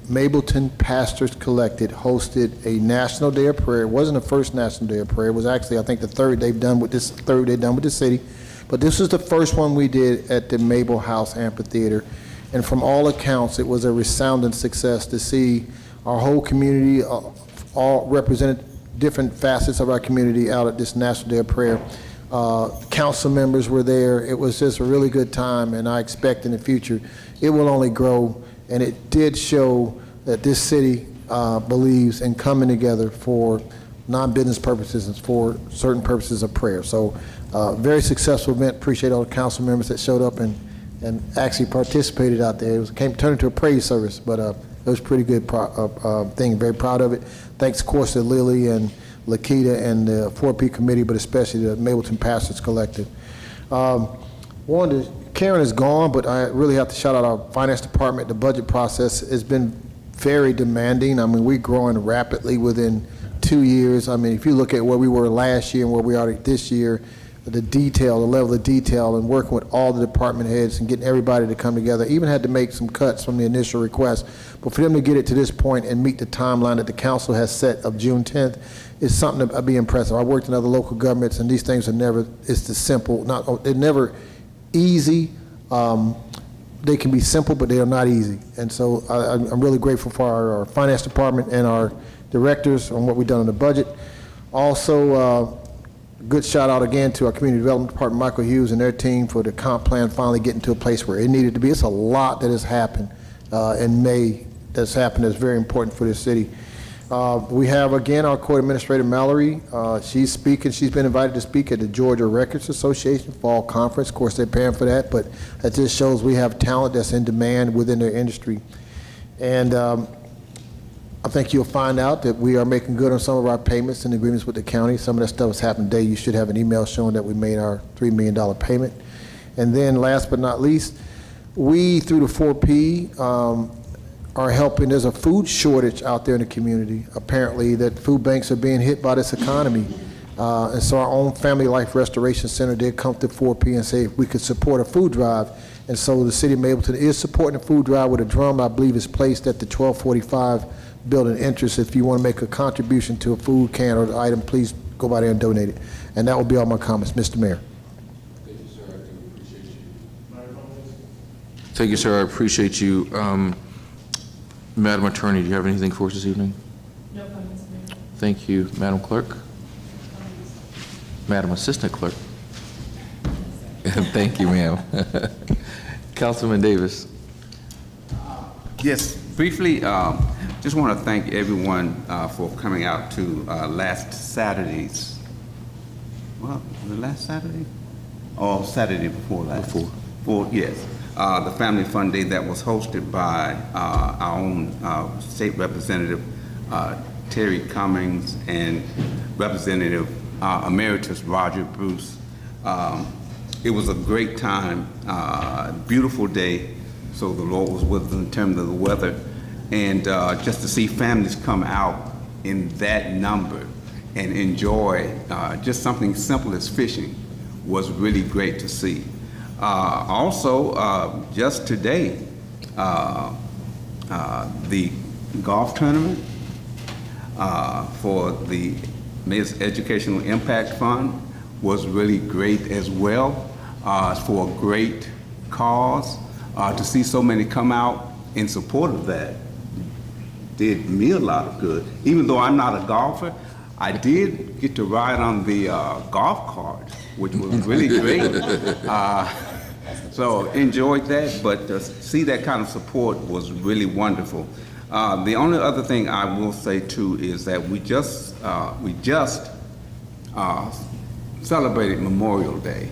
Mableton Pastors Collected, hosted a National Day of Prayer. It wasn't the first National Day of Prayer. It was actually, I think, the third they've done with this, the city. But this was the first one we did at the Mabel House Amphitheater. And from all accounts, it was a resounding success to see our whole community, all represented different facets of our community out at this National Day of Prayer. Council members were there. It was just a really good time, and I expect in the future it will only grow. And it did show that this city believes in coming together for non-business purposes and for certain purposes of prayer. So very successful event. Appreciate all the council members that showed up and actually participated out there. It turned into a praise service, but it was a pretty good thing. Very proud of it. Thanks, of course, to Lily and Lakita and the 4P committee, but especially the Mableton Pastors Collective. Karen is gone, but I really have to shout out our finance department. The budget process has been very demanding. I mean, we're growing rapidly within 2 years. I mean, if you look at where we were last year and where we are this year, the detail, the level of detail, and working with all the department heads and getting everybody to come together, even had to make some cuts from the initial request. But for them to get it to this point and meet the timeline that the council has set of June 10th is something to be impressive. I worked in other local governments, and these things are never, it's the simple, they're never easy. They can be simple, but they are not easy. And so I'm really grateful for our finance department and our directors on what we've done on the budget. Also, good shout out again to our community development department, Michael Hughes and their team, for the comp plan finally getting to a place where it needed to be. It's a lot that has happened in May that's happened that's very important for this city. We have, again, our court administrator, Mallory. She's speaking. She's been invited to speak at the Georgia Records Association Fall Conference. Of course, they're paying for that, but that just shows we have talent that's in demand within their industry. And I think you'll find out that we are making good on some of our payments and agreements with the county. Some of that stuff has happened today. You should have an email showing that we made our $3 million payment. And then last but not least, we, through the 4P, are helping. There's a food shortage out there in the community. Apparently that food banks are being hit by this economy. And so our own Family Life Restoration Center did come to 4P and say if we could support a food drive. And so the city of Mableton is supporting the food drive with a drum, I believe, is placed at the 1245 building entrance. If you want to make a contribution to a food can or the item, please go by there and donate it. And that will be all my comments, Mr. Mayor. Thank you, sir. I do appreciate you. Thank you, sir. I appreciate you. Madam Attorney, do you have anything for us this evening? No comments, Mayor. Thank you. Madam Clerk? Madam Assistant Clerk? Thank you, ma'am. Councilman Davis. Yes, briefly, just want to thank everyone for coming out to last Saturday's, well, the last Saturday? Oh, Saturday before last. Yes. The Family Fun Day that was hosted by our own state representative, Terry Cummings, and Representative Emeritus Roger Bruce. It was a great time, beautiful day, so the Lord was with us in terms of the weather, and just to see families come out in that number and enjoy just something simple as fishing was really great to see. Also, just today, the golf tournament for the Mayor's Educational Impact Fund was really great as well. For a great cause. To see so many come out in support of that did me a lot of good. Even though I'm not a golfer, I did get to ride on the golf cart, which was really great. So enjoyed that, but to see that kind of support was really wonderful. The only other thing I will say too is that we just celebrated Memorial Day.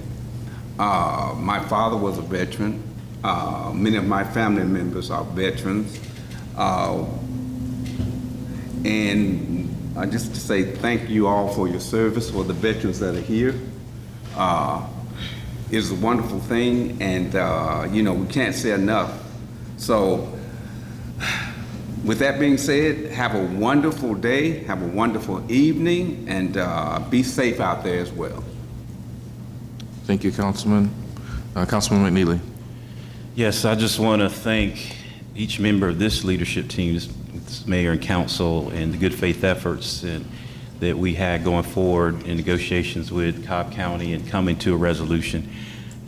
My father was a veteran. Many of my family members are veterans. And just to say thank you all for your service, for the veterans that are here. is a wonderful thing, and we can't say enough. So with that being said, have a wonderful day, have a wonderful evening, and be safe out there as well. Thank you, Councilman. Councilman McNeely. Yes, I just want to thank each member of this leadership team, this mayor and council, and the good faith efforts that we had going forward in negotiations with Cobb County and coming to a resolution.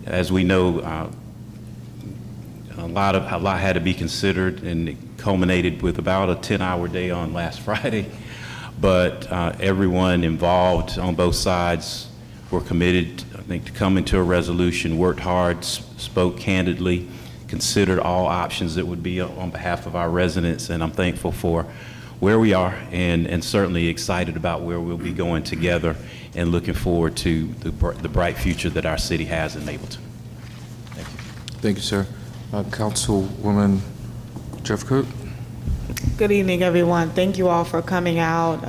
As we know, a lot had to be considered, and it culminated with about a 10-hour day on last Friday. But everyone involved on both sides were committed, I think, to coming to a resolution, worked hard, spoke candidly, considered all options that would be on behalf of our residents, and I'm thankful for where we are and certainly excited about where we'll be going together and looking forward to the bright future that our city has in Mableton. Thank you. Thank you, sir. Councilwoman Jeff Cook. Good evening, everyone. Thank you all for coming out.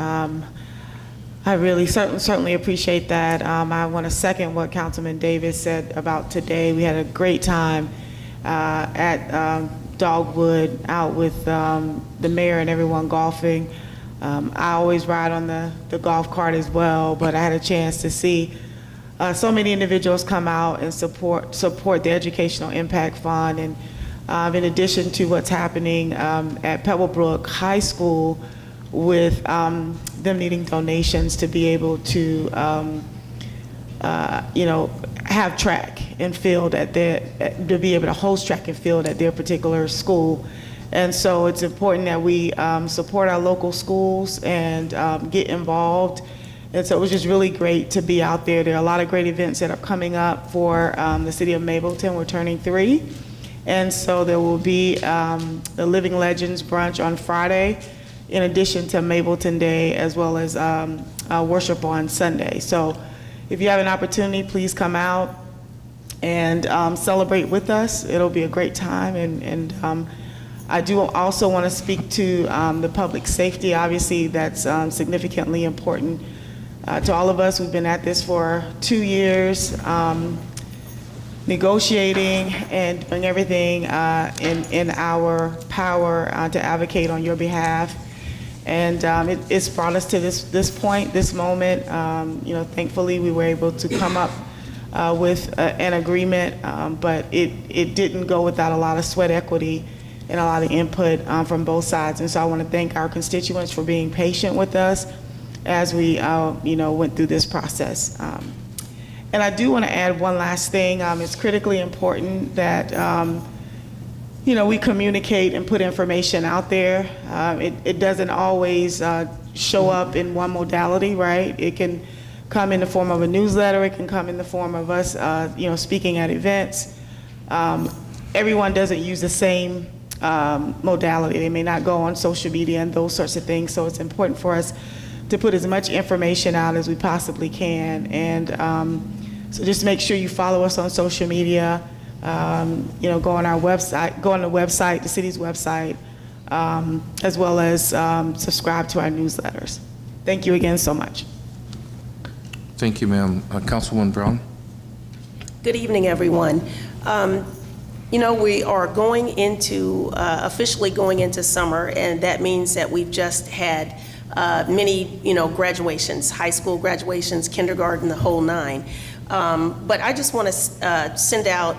I really certainly appreciate that. I want to second what Councilman Davis said about today. We had a great time at Dogwood out with the mayor and everyone golfing. I always ride on the golf cart as well, but I had a chance to see so many individuals come out and support the Educational Impact Fund. And in addition to what's happening at Pebblebrook High School with them needing donations to be able to have track and field to be able to host track and field at their particular school. And so it's important that we support our local schools and get involved. And so it was just really great to be out there. There are a lot of great events that are coming up for the city of Mableton. We're turning 3. And so there will be the Living Legends brunch on Friday, in addition to Mableton Day, as well as worship on Sunday. So if you have an opportunity, please come out and celebrate with us. It'll be a great time. And I do also want to speak to the public safety. Obviously, that's significantly important to all of us. We've been at this for 2 years, negotiating and doing everything in our power to advocate on your behalf. And it's brought us to this point, this moment. Thankfully, we were able to come up with an agreement, but it didn't go without a lot of sweat equity and a lot of input from both sides. And so I want to thank our constituents for being patient with us as we went through this process. And I do want to add one last thing. It's critically important that we communicate and put information out there. It doesn't always show up in one modality, right? It can come in the form of a newsletter. It can come in the form of us, speaking at events. Everyone doesn't use the same modality. They may not go on social media and those sorts of things. So it's important for us to put as much information out as we possibly can. And so just make sure you follow us on social media. Go on our website, go on the website, the city's website, as well as subscribe to our newsletters. Thank you again so much. Thank you, ma'am. Councilwoman Brown. Good evening, everyone. We are going officially going into summer, and that means that we've just had many, graduations, high school graduations, kindergarten, the whole 9. But I just want to send out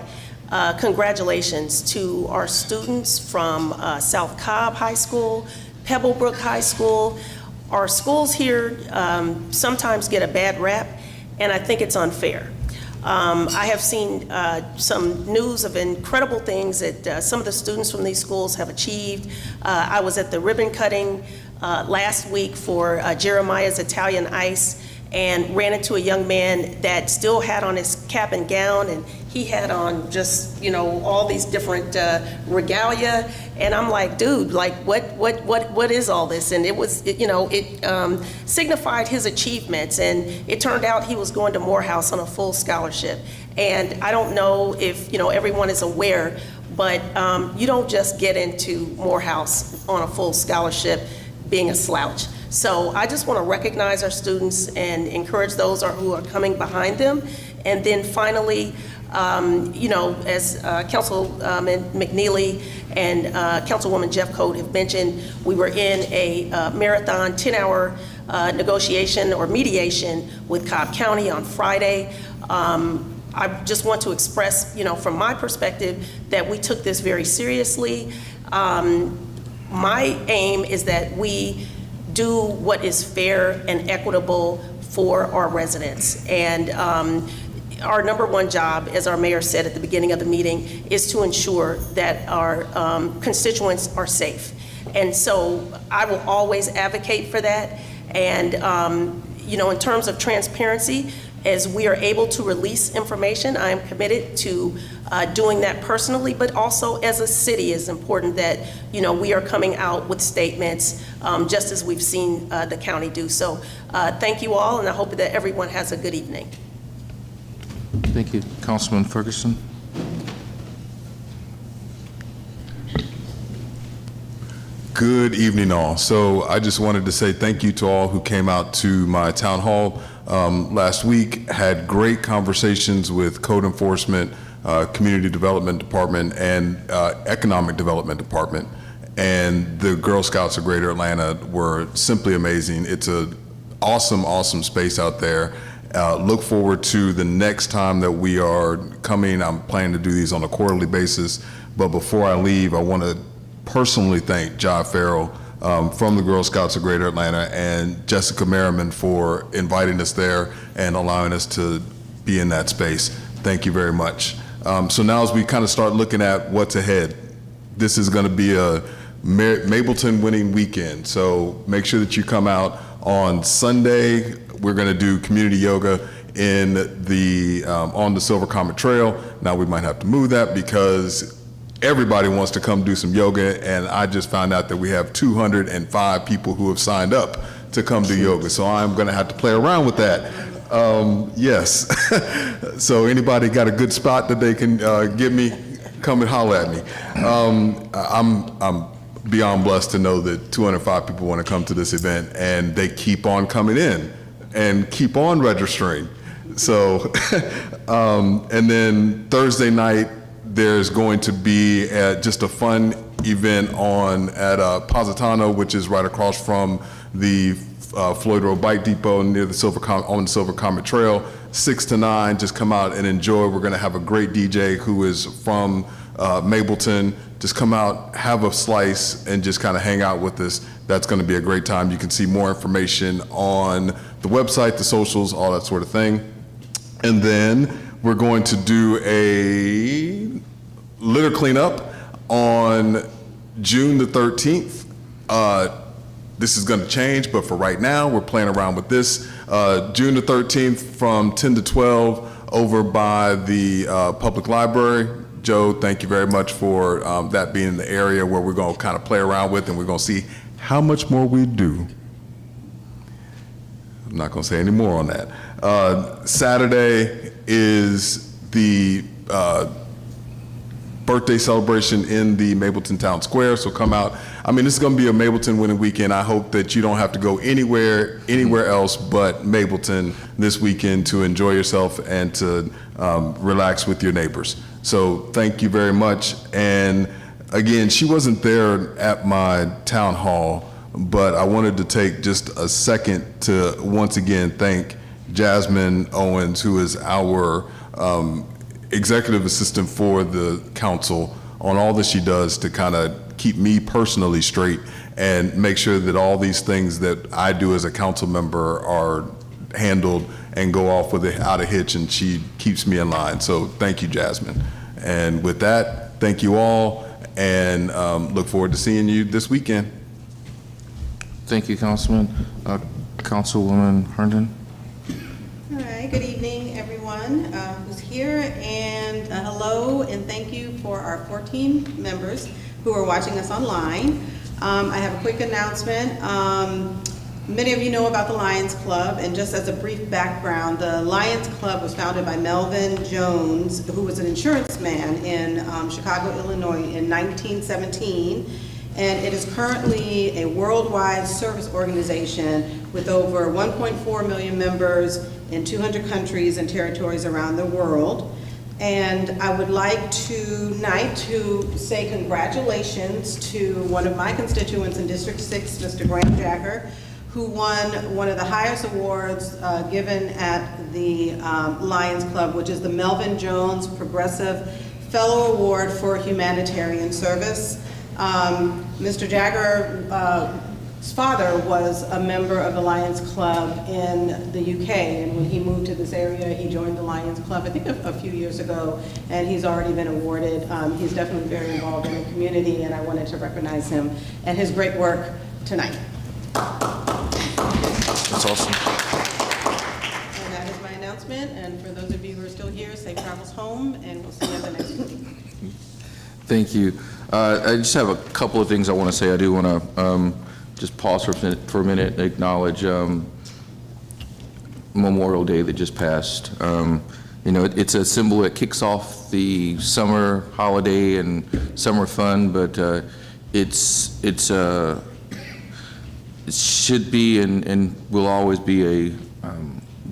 congratulations to our students from South Cobb High School, Pebblebrook High School. Our schools here sometimes get a bad rap, and I think it's unfair. I have seen some news of incredible things that some of the students from these schools have achieved. I was at the ribbon cutting last week for Jeremiah's Italian Ice, and ran into a young man that still had on his cap and gown, and he had on just, all these different regalia. And I'm like, dude, like, what is all this? And it signified his achievements. And it turned out he was going to Morehouse on a full scholarship. And I don't know if, everyone is aware, but you don't just get into Morehouse on a full scholarship being a slouch. So I just want to recognize our students and encourage those who are coming behind them And then finally, you know, as Councilman McNeely and Councilwoman Jeffcoat have mentioned, we were in a marathon 10-hour negotiation or mediation with Cobb County on Friday. I just want to express, you know, from my perspective, that we took this very seriously. My aim is that we do what is fair and equitable for our residents. And our number one job, as our mayor said at the beginning of the meeting, is to ensure that our constituents are safe. And so I will always advocate for that. And, you know, in terms of transparency, as we are able to release information, I am committed to doing that personally, but also as a city, it's important that, you know, we are coming out with statements just as we've seen the county do. So thank you all, and I hope that everyone has a good evening. Thank you. Councilman Ferguson. Good evening, all. So I just wanted to say thank you to all who came out to my town hall last week. Had great conversations with code enforcement, community development department, and economic development department. And the Girl Scouts of Greater Atlanta were simply amazing. It's an awesome, awesome space out there. Look forward to the next time that we are coming. I'm planning to do these on a quarterly basis. But before I leave, I want to personally thank Jai Farrell from the Girl Scouts of Greater Atlanta and Jessica Merriman for inviting us there and allowing us to be in that space. Thank you very much. So now as we kind of start looking at what's ahead, this is going to be a Mableton winning weekend. So make sure that you come out on Sunday. We're going to do community yoga in the on the Silver Comet Trail. Now we might have to move that because everybody wants to come do some yoga, and I just found out that we have 205 people who have signed up to come do yoga. So I'm going to have to play around with that. Yes. So anybody got a good spot that they can give me, come and holler at me. I'm beyond blessed to know that 205 people want to come to this event, and they keep on coming in and keep on registering. So, and then Thursday night, there's going to be just a fun event at Positano, which is right across from the Floyd Road Bike Depot near the on the Silver Comet Trail, 6 to 9. Just come out and enjoy. We're going to have a great DJ who is from Mableton. Just come out, have a slice, and just kind of hang out with us. That's going to be a great time. You can see more information on the website, the socials, all that sort of thing. And then we're going to do a litter cleanup on June the 13th. This is going to change, but for right now, we're playing around with this. June the 13th from 10 to 12 over by the public library. Joe, thank you very much for that being in the area where we're going to kind of play around with, and we're going to see how much more we do. I'm not going to say any more on that. Saturday is the birthday celebration in the Mableton Town Square, so come out. I mean, this is going to be a Mableton winning weekend. I hope that you don't have to go anywhere else but Mableton this weekend to enjoy yourself and to relax with your neighbors. So thank you very much. And again, she wasn't there at my town hall, but I wanted to take just a second to once again thank Jasmine Owens, who is our executive assistant for the council, on all that she does to kind of keep me personally straight and make sure that all these things that I do as a council member are handled and go off without a hitch, and she keeps me in line. So thank you, Jasmine. And with that, thank you all, and look forward to seeing you this weekend. Thank you, Councilman. Councilwoman Herndon. All right, good evening, everyone who's here, and hello, and thank you for our 14 members who are watching us online. I have a quick announcement. Many of you know about the Lions Club, and just as a brief background, the Lions Club was founded by Melvin Jones, who was an insurance man in Chicago, Illinois in 1917, and it is currently a worldwide service organization with over 1.4 million members in 200 countries and territories around the world. And I would like tonight to say congratulations to one of my constituents in District 6, Mr. Graham Jacker, who won one of the highest awards given at the Lions Club, which is the Melvin Jones Progressive Fellow Award for Humanitarian Service. Mr. Jagger's father was a member of the Lions Club in the UK, and when he moved to this area, he joined the Lions Club, I think a few years ago, and he's already been awarded. He's definitely very involved in the community, and I wanted to recognize him and his great work tonight. That's awesome. And that is my announcement, and for those of you who are still here, safe travels home, and we'll see you at the next meeting. Thank you. I just have a couple of things I want to say. I do want to just pause for a minute and acknowledge Memorial Day that just passed. You know, it's a symbol that kicks off the summer holiday and summer fun, but it should be and will always be a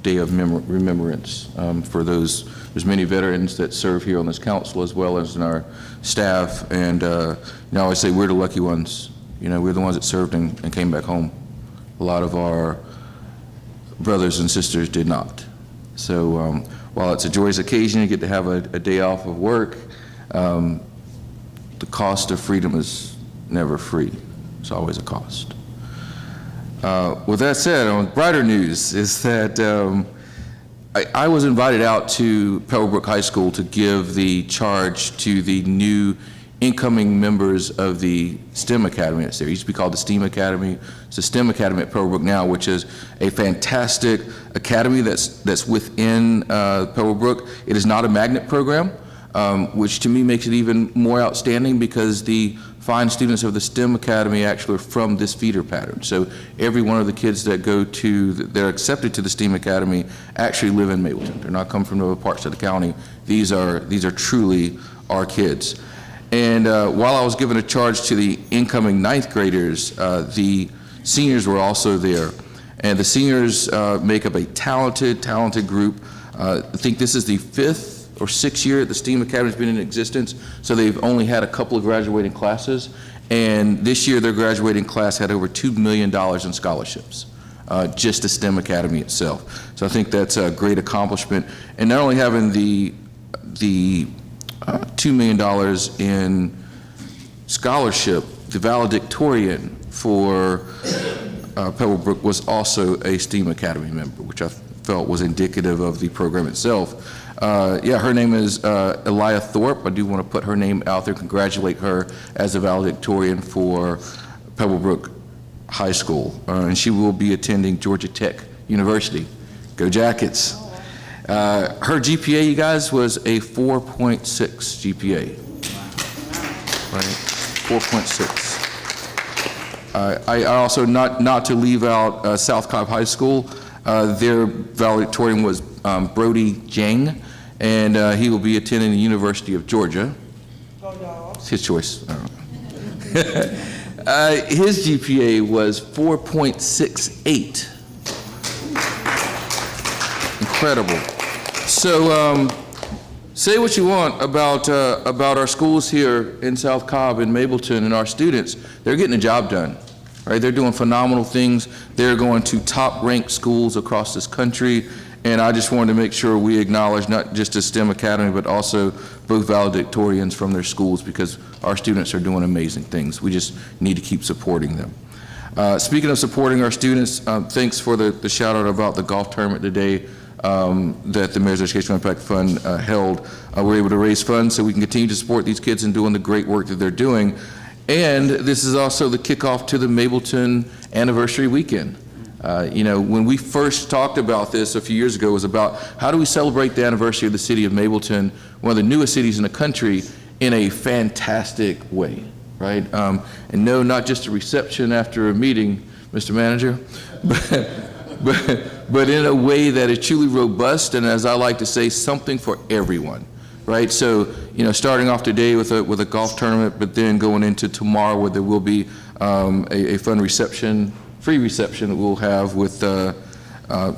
day of remembrance for those. There's many veterans that serve here on this council as well as in our staff, and you know, I always say we're the lucky ones. You know, we're the ones that served and came back home. A lot of our brothers and sisters did not. So while it's a joyous occasion, you get to have a day off of work, the cost of freedom is never free. It's always a cost. With that said, on brighter news is that I was invited out to Pebblebrook High School to give the charge to the new incoming members of the STEM Academy that's there. It used to be called the STEAM Academy. It's the STEM Academy at Pebblebrook now, which is a fantastic academy that's within Pebblebrook. It is not a magnet program, which to me makes it even more outstanding because the fine students of the STEM Academy actually are from this feeder pattern. So every one of the kids that they're accepted to the STEAM Academy actually live in Mableton. They're not come from other parts of the county. These are truly our kids. And while I was given a charge to the incoming ninth graders, the seniors were also there. And the seniors make up a talented group. I think this is the 5th or 6th year the STEAM Academy has been in existence, so they've only had a couple of graduating classes. And this year their graduating class had over $2 million in scholarships, just the STEM Academy itself. So I think that's a great accomplishment. And not only having the $2 million in scholarship, the valedictorian for Pebblebrook was also a STEAM Academy member, which I felt was indicative of the program itself. Yeah, her name is Elia Thorpe. I do want to put her name out there, congratulate her as a valedictorian for Pebblebrook High School. And she will be attending Georgia Tech University. Go Jackets. Her GPA, you guys, was a 4.6 GPA. Right? 4.6. I also, not to leave out South Cobb High School, their valedictorian was Brody Jang, and he will be attending the University of Georgia. It's his choice. I don't know. His GPA was 4.68. Incredible. So say what you want about our schools here in South Cobb and Mableton and our students. They're getting a job done. Right? They're doing phenomenal things. They're going to top-ranked schools across this country, and I just wanted to make sure we acknowledge not just the STEM Academy, but also both valedictorians from their schools, because our students are doing amazing things. We just need to keep supporting them. Speaking of supporting our students, thanks for the shout-out about the golf tournament today that the Mayor's Educational Impact Fund held. We're able to raise funds so we can continue to support these kids in doing the great work that they're doing. And this is also the kickoff to the Mableton Anniversary Weekend. You know, when we first talked about this a few years ago, it was about how do we celebrate the anniversary of the city of Mableton, one of the newest cities in the country, in a fantastic way, right? And no, not just a reception after a meeting, Mr. Manager, but in a way that is truly robust, and as I like to say, something for everyone. Right, so you know, starting off today with a golf tournament, but then going into tomorrow where there will be a fun reception, free reception that we'll have with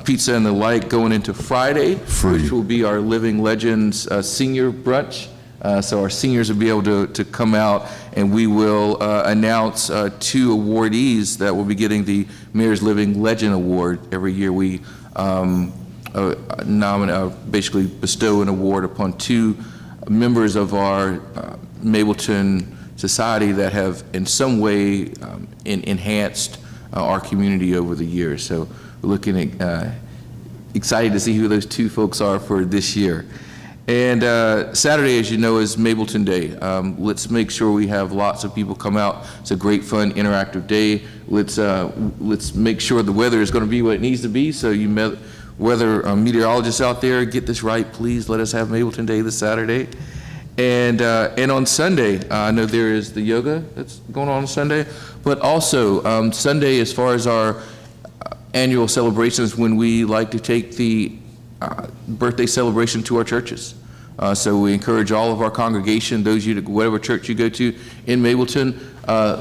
pizza and the like going into Friday, which will be our Living Legends senior brunch. So our seniors will be able to come out, and we will announce 2 awardees that will be getting the Mayor's Living Legend Award. Every year we basically bestow an award upon 2 members of our Mableton society that have in some way enhanced our community over the years. So we're looking at, excited to see who those 2 folks are for this year. And Saturday, as you know, is Mableton Day. Let's make sure we have lots of people come out. It's a great, fun, interactive day. Let's make sure the weather is going to be what it needs to be. So you weather meteorologists out there, get this right, please. Let us have Mableton Day this Saturday. And on Sunday, I know there is the yoga that's going on Sunday, but also Sunday, as far as our annual celebrations, when we like to take the birthday celebration to our churches. So we encourage all of our congregation, those you, whatever church you go to in Mableton,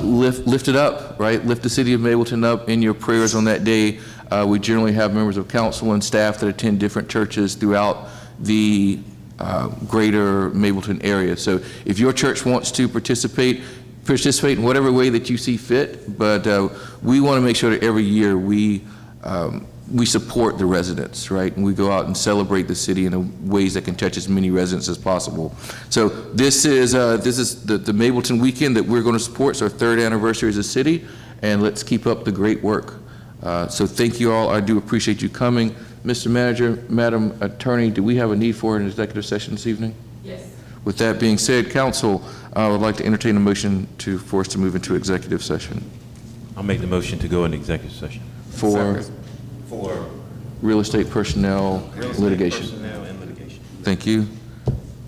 lift it up, right? Lift the city of Mableton up in your prayers on that day. We generally have members of council and staff that attend different churches throughout the greater Mableton area. So if your church wants to participate in whatever way that you see fit, but we want to make sure that every year we support the residents, right? And we go out and celebrate the city in ways that can touch as many residents as possible. So this is the Mableton weekend that we're going to support. It's our 3rd anniversary as a city, and let's keep up the great work. So thank you all. I do appreciate you coming. Mr. Manager, Madam Attorney, do we have a need for an executive session this evening? Yes. With that being said, Council, I would like to entertain a motion for us to move into executive session. I'll make the motion to go into executive session. For real estate personnel litigation. Personnel and litigation. Thank you.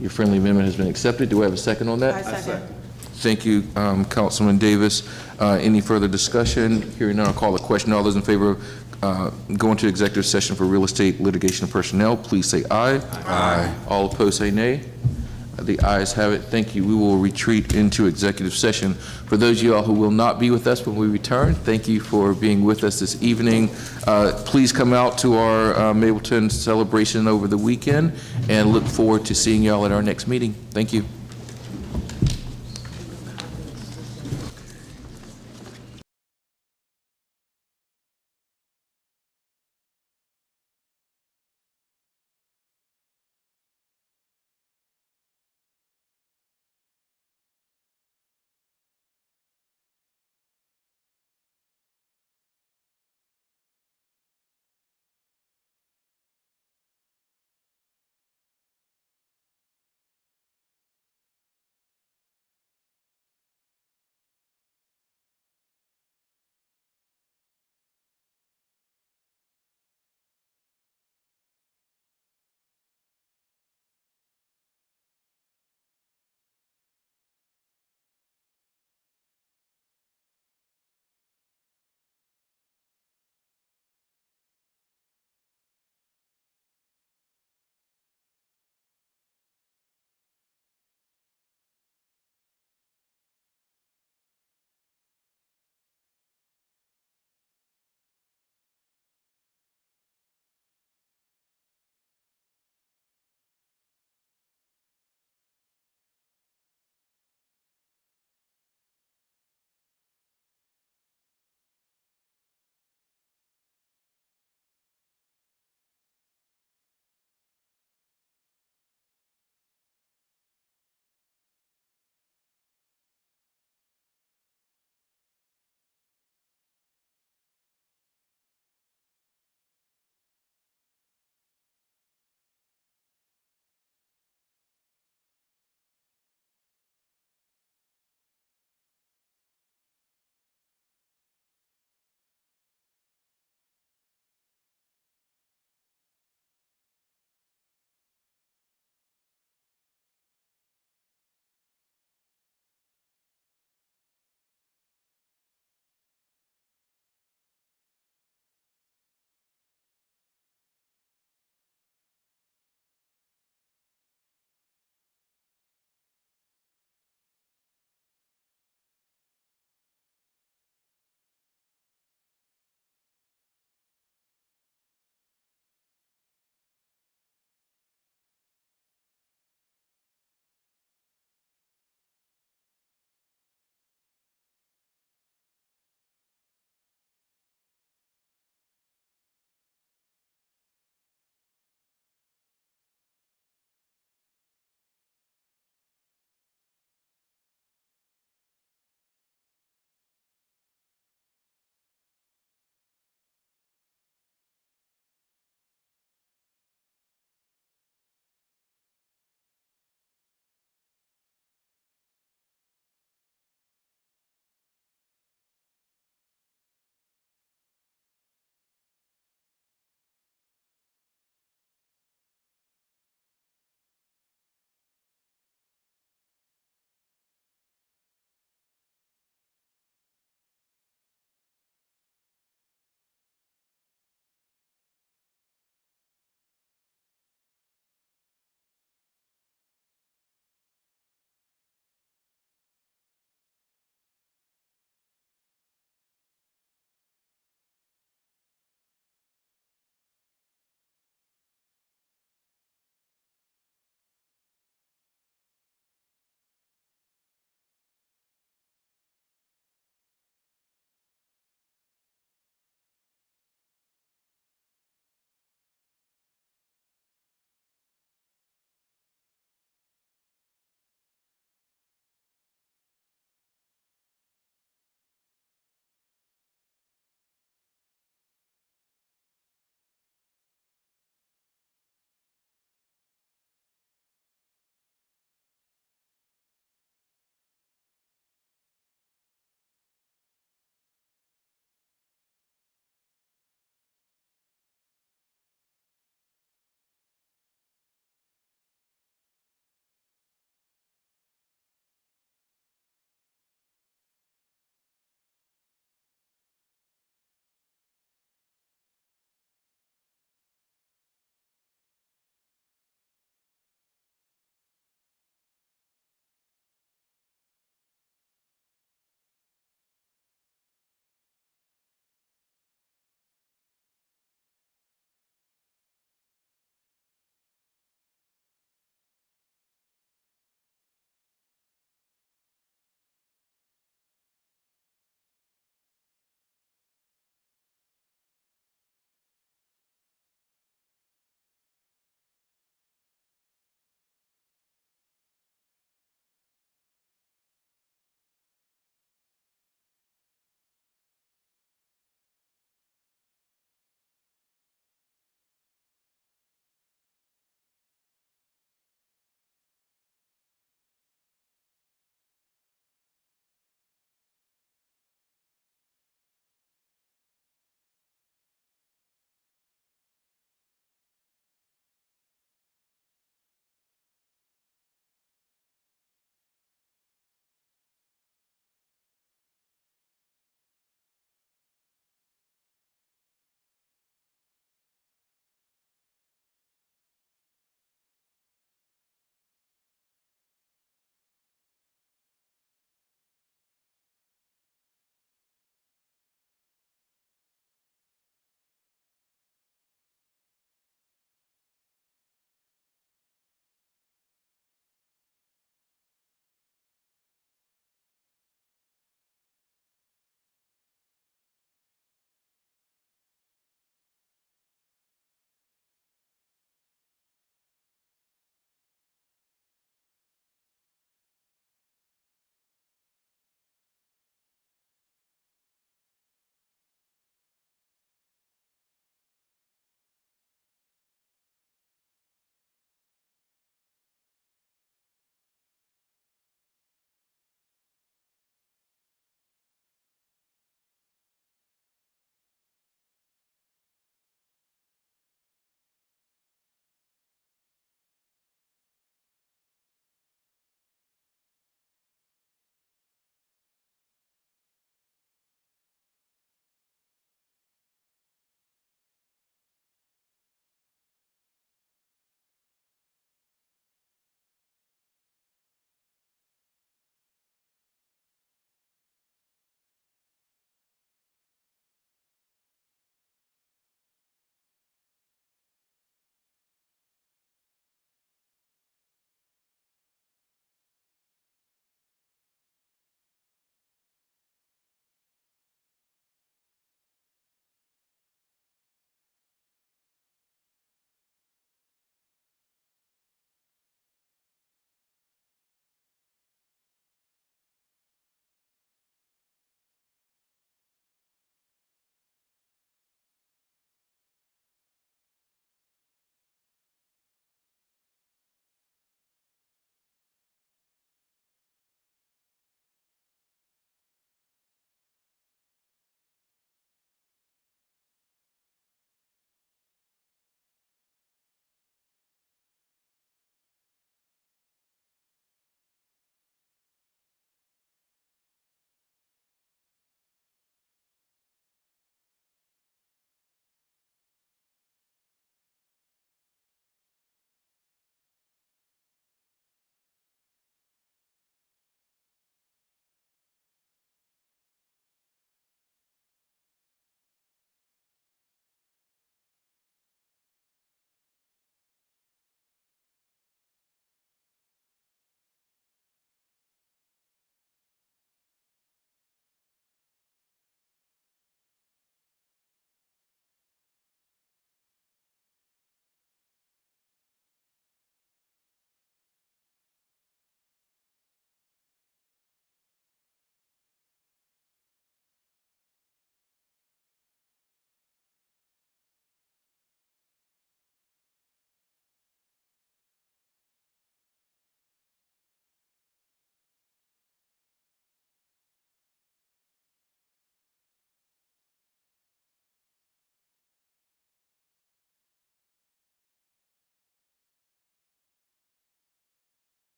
Your friendly amendment has been accepted. Do I have a second on that? I second. Thank you, Councilman Davis. Any further discussion? Hearing none, I'll call the question. All those in favor of going to executive session for real estate litigation and personnel, please say aye. Aye. All opposed say nay. The ayes have it. Thank you. We will retreat into executive session. For those of you all who will not be with us when we return, thank you for being with us this evening. Please come out to our Mableton celebration over the weekend, and look forward to seeing y'all at our next meeting. Thank you.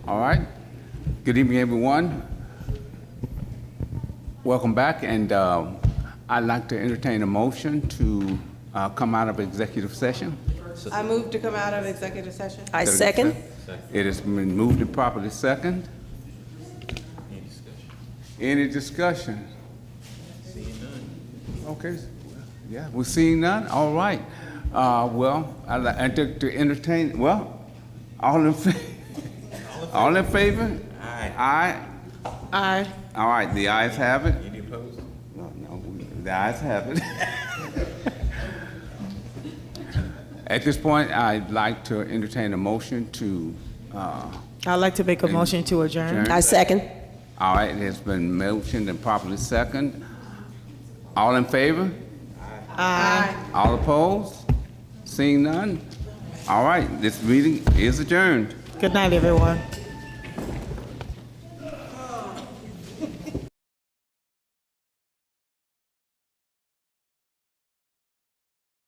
All right. Good evening, everyone. Welcome back, and I'd like to entertain a motion to come out of executive session. I move to come out of executive session. I second. It has been moved and properly second. Any discussion? Okay, yeah, we're seeing none, all right. Well, I'd like to entertain, well, all in favor? All in favor? Aye. Aye? Aye. All right, the ayes have it. Any opposed? No, the ayes have it. At this point, I'd like to entertain a motion to, I'd like to make a motion to adjourn. I second. all right, it has been motioned and properly second. All in favor? Aye. All opposed? Seeing none? All right, this meeting is adjourned. Good night, everyone.